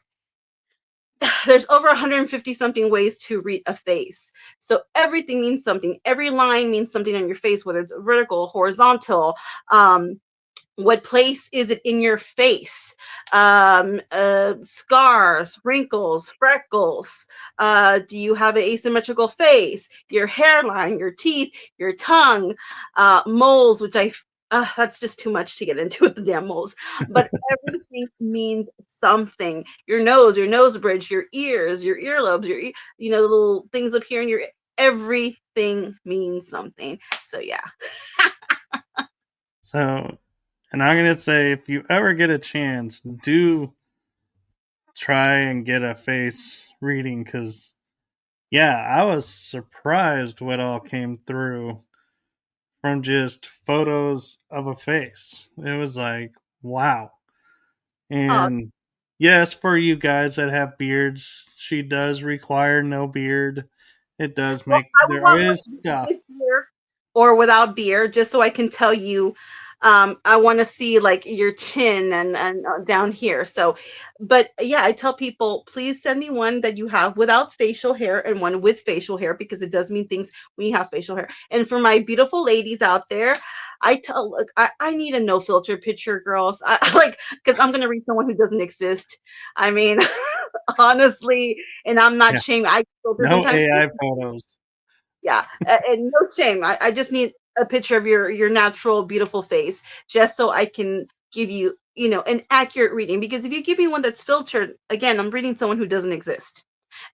there's over 150 something ways to read a face. So everything means something. Every line means something on your face, whether it's vertical, horizontal, um, what place is it in your face? Scars, wrinkles, freckles. Do you have an asymmetrical face? Your hairline, your teeth, your tongue, moles, which that's just too much to get into with the damn moles. But everything means something. Your nose bridge, your ears, your earlobes, the little things up here in your everything means something. So yeah. So, and I'm gonna say, if you ever get a chance, do try and get a face reading, because yeah, I was surprised what all came through from just photos of a face. It was like, wow. Oh, And yes, for you guys that have beards, she does require no beard. It does well, make, I would there want is one stuff. with beer or without beer, just so I can tell you. I want to see like your chin and down here. So, but yeah, I tell people, please send me one that you have without facial hair and one with facial hair, because it does mean things when you have facial hair. And for my beautiful ladies out there, look, I need a no filter picture, girls. I like, because I'm gonna read someone who doesn't exist. I mean, honestly, and I'm not Yeah, shaming. I filter no sometimes too. AI photos. Yeah, and no shame. I just need a picture of your natural, beautiful face, just so I can give you, an accurate reading. Because if you give me one that's filtered, again, I'm reading someone who doesn't exist.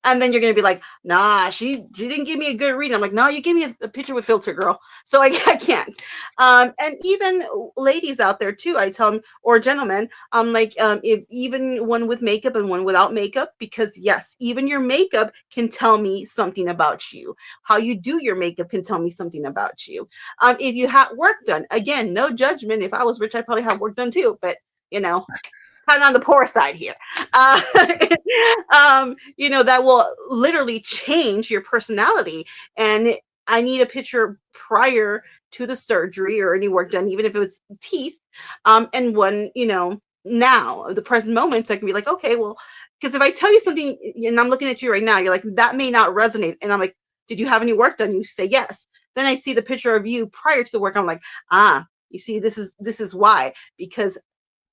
And then you're gonna be like, nah, she didn't give me a good reading. I'm like, no, you gave me a picture with filter, girl. So I can't. And even ladies out there too, I tell them, or gentlemen, I'm like, if even one with makeup and one without makeup, because yes, even your makeup can tell me something about you. How you do your makeup can tell me something about you. If you had work done, again, no judgment. If I was rich, I'd probably have work done too. But you know, kind of on the poor side here. Uh, that will literally change your personality. And I need a picture prior to the surgery or any work done, even if it was teeth, and one, now, the present moment, so I can be like, okay, well, because if I tell you something and I'm looking at you right now, you're like, that may not resonate. And I'm like, did you have any work done? You say yes. Then I see the picture of you prior to the work. I'm like, you see, this is why, because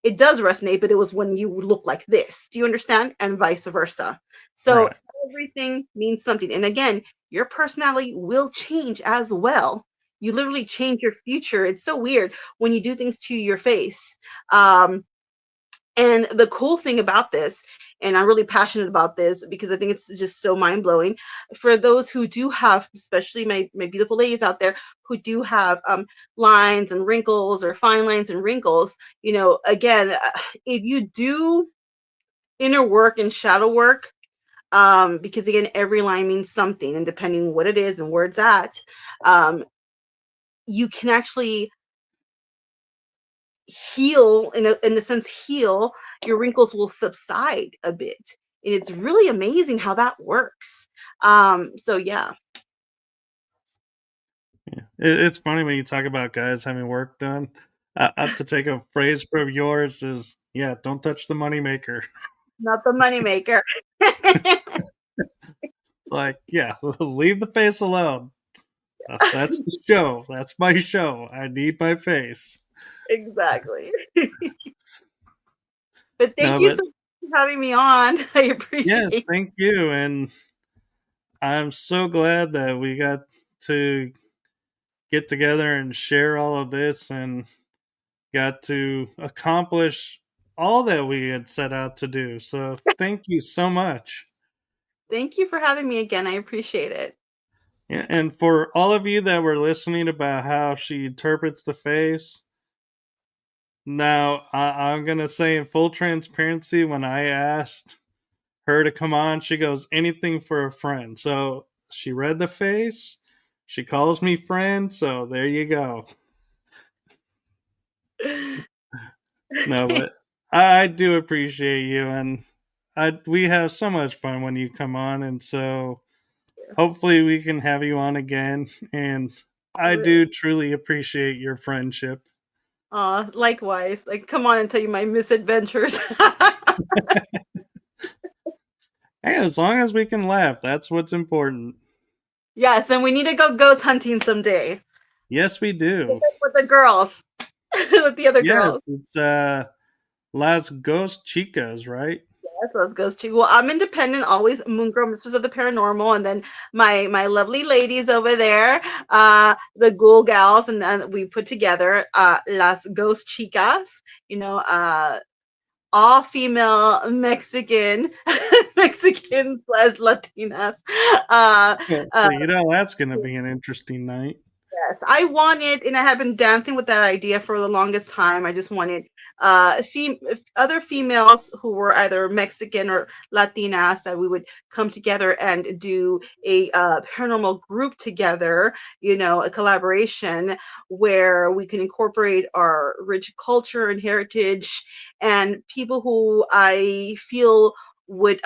it does resonate, but it was when you look like this. Do you understand? And vice versa. So Right. everything means something. And again, your personality will change as well. You literally change your future. It's so weird when you do things to your face. Um, and the cool thing about this, and I'm really passionate about this because I think it's just so mind blowing for those who do have, especially my beautiful ladies out there who do have lines and wrinkles or fine lines and wrinkles. Again, if you do inner work and shadow work, because again, every line means something, and depending what it is and where it's at, um, you can actually heal in the sense heal, your wrinkles will subside a bit, and it's really amazing how that works. So yeah. Yeah. It's funny when you talk about guys having work done. To take a phrase from yours is, yeah, don't touch the moneymaker. Not the moneymaker. It's like, yeah, leave the face alone. That's the show. That's my show. I need my face. Exactly. But thank No, you so but much for having me on. I yes, appreciate. thank you. And I'm so glad that we got to get together and share all of this and got to accomplish all that we had set out to do. So thank you so much. Thank you for having me again. I appreciate it. Yeah, and for all of you that were listening about how she interprets the face, now I'm going to say in full transparency, when I asked her to come on, she goes, anything for a friend. So she read the face. She calls me friend. So there you go. No, but I do appreciate you. And we have so much fun when you come on. And so hopefully we can have you on again. And I do truly appreciate your friendship. Likewise. Like, come on and tell you my misadventures. Hey, as long as we can laugh, that's what's important. Yes, and we need to go ghost hunting someday Yes, we do. with the girls, with the other Yes, girls. it's Las Ghost Chicas, right? That's what it goes to. Well, I'm independent, always Moongirl Mistress of the Paranormal, and then my lovely ladies over there, the Ghoul Gals, and we put together Las Ghost Chicas. You know, all female Mexican, Mexican slash Latinas. Uh, Yeah, uh, so you know that's going to be an interesting night. Yes, I wanted, and I have been dancing with that idea for the longest time. I just wanted other females who were either Mexican or Latinas that we would come together and do a paranormal group together, a collaboration where we can incorporate our rich culture and heritage and people who I feel would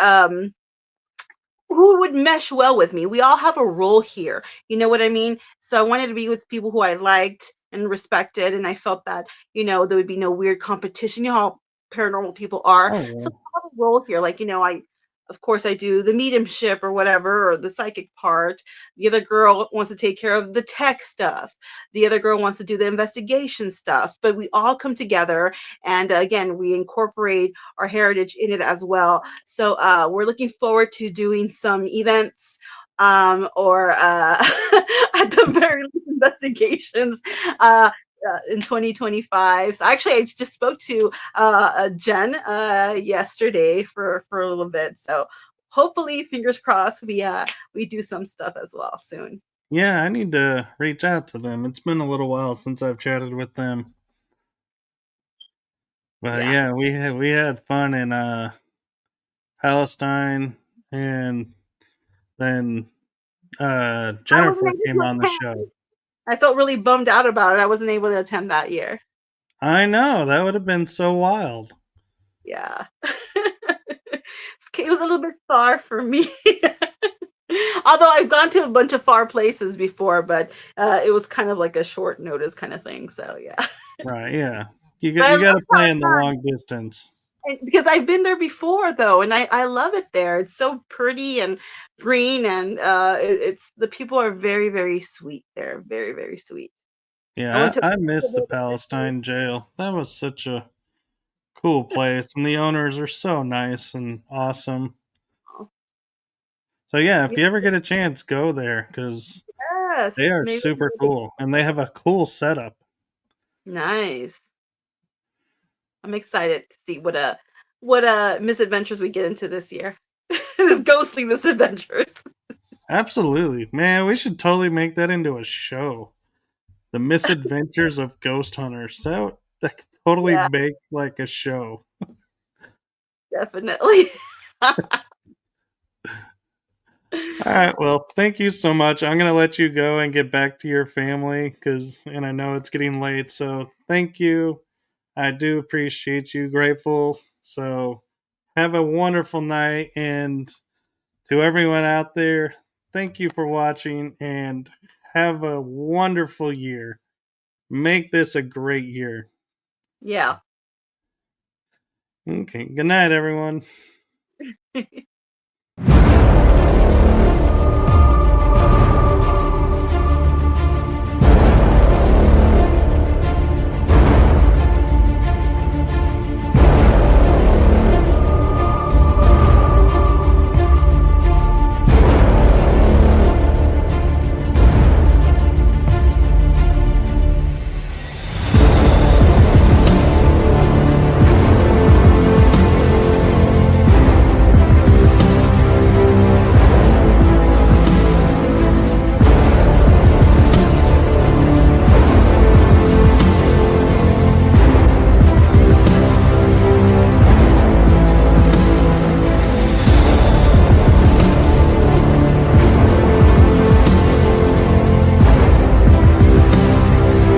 who would mesh well with me. We all have a role here. You know what I mean? So I wanted to be with people who I liked and respected, and I felt that, there would be no weird competition. You know how paranormal people are. Oh, So well. I have a role here. Like, of course I do the mediumship or whatever, or the psychic part. The other girl wants to take care of the tech stuff. The other girl wants to do the investigation stuff. But we all come together, and again, we incorporate our heritage in it as well. So we're looking forward to doing some events, or at the very least investigations in 2025. So actually, I just spoke to Jen yesterday for a little bit. So hopefully, fingers crossed, we do some stuff as well soon. Yeah, I need to reach out to them. It's been a little while since I've chatted with them. But Yeah, yeah, we had fun in Palestine, and then I wasn't Jennifer able came to on the attend. show. I felt really bummed out about it. I wasn't able to attend that year. I know that would have been so wild. Yeah. It was a little bit far for me. Although I've gone to a bunch of far places before, but it was kind of like a short notice kind of thing. So yeah, Right? Yeah, you but got I you love got to play in the Palestine long distance. because I've been there before though, and I love it there. It's so pretty and green, and it's the people are very very sweet there, very very sweet. I went Yeah, to I miss the Palestine jail. That was such a cool place, and the owners are so nice and awesome. So yeah, if you ever get a chance, go there because they Yes, are maybe super cool, and they have a cool setup. nice. I'm excited to see what misadventures we get into this year. This ghostly misadventures. Absolutely, man. We should totally make that into a show. The misadventures of ghost hunters. That could totally Yeah, make like a show. definitely. All right. Well, thank you so much. I'm gonna let you go and get back to your family and I know it's getting late. So thank you. I do appreciate you. Grateful. So have a wonderful night, and to everyone out there, thank you for watching and have a wonderful year. Make this a great year. Yeah. Okay. Good night, everyone.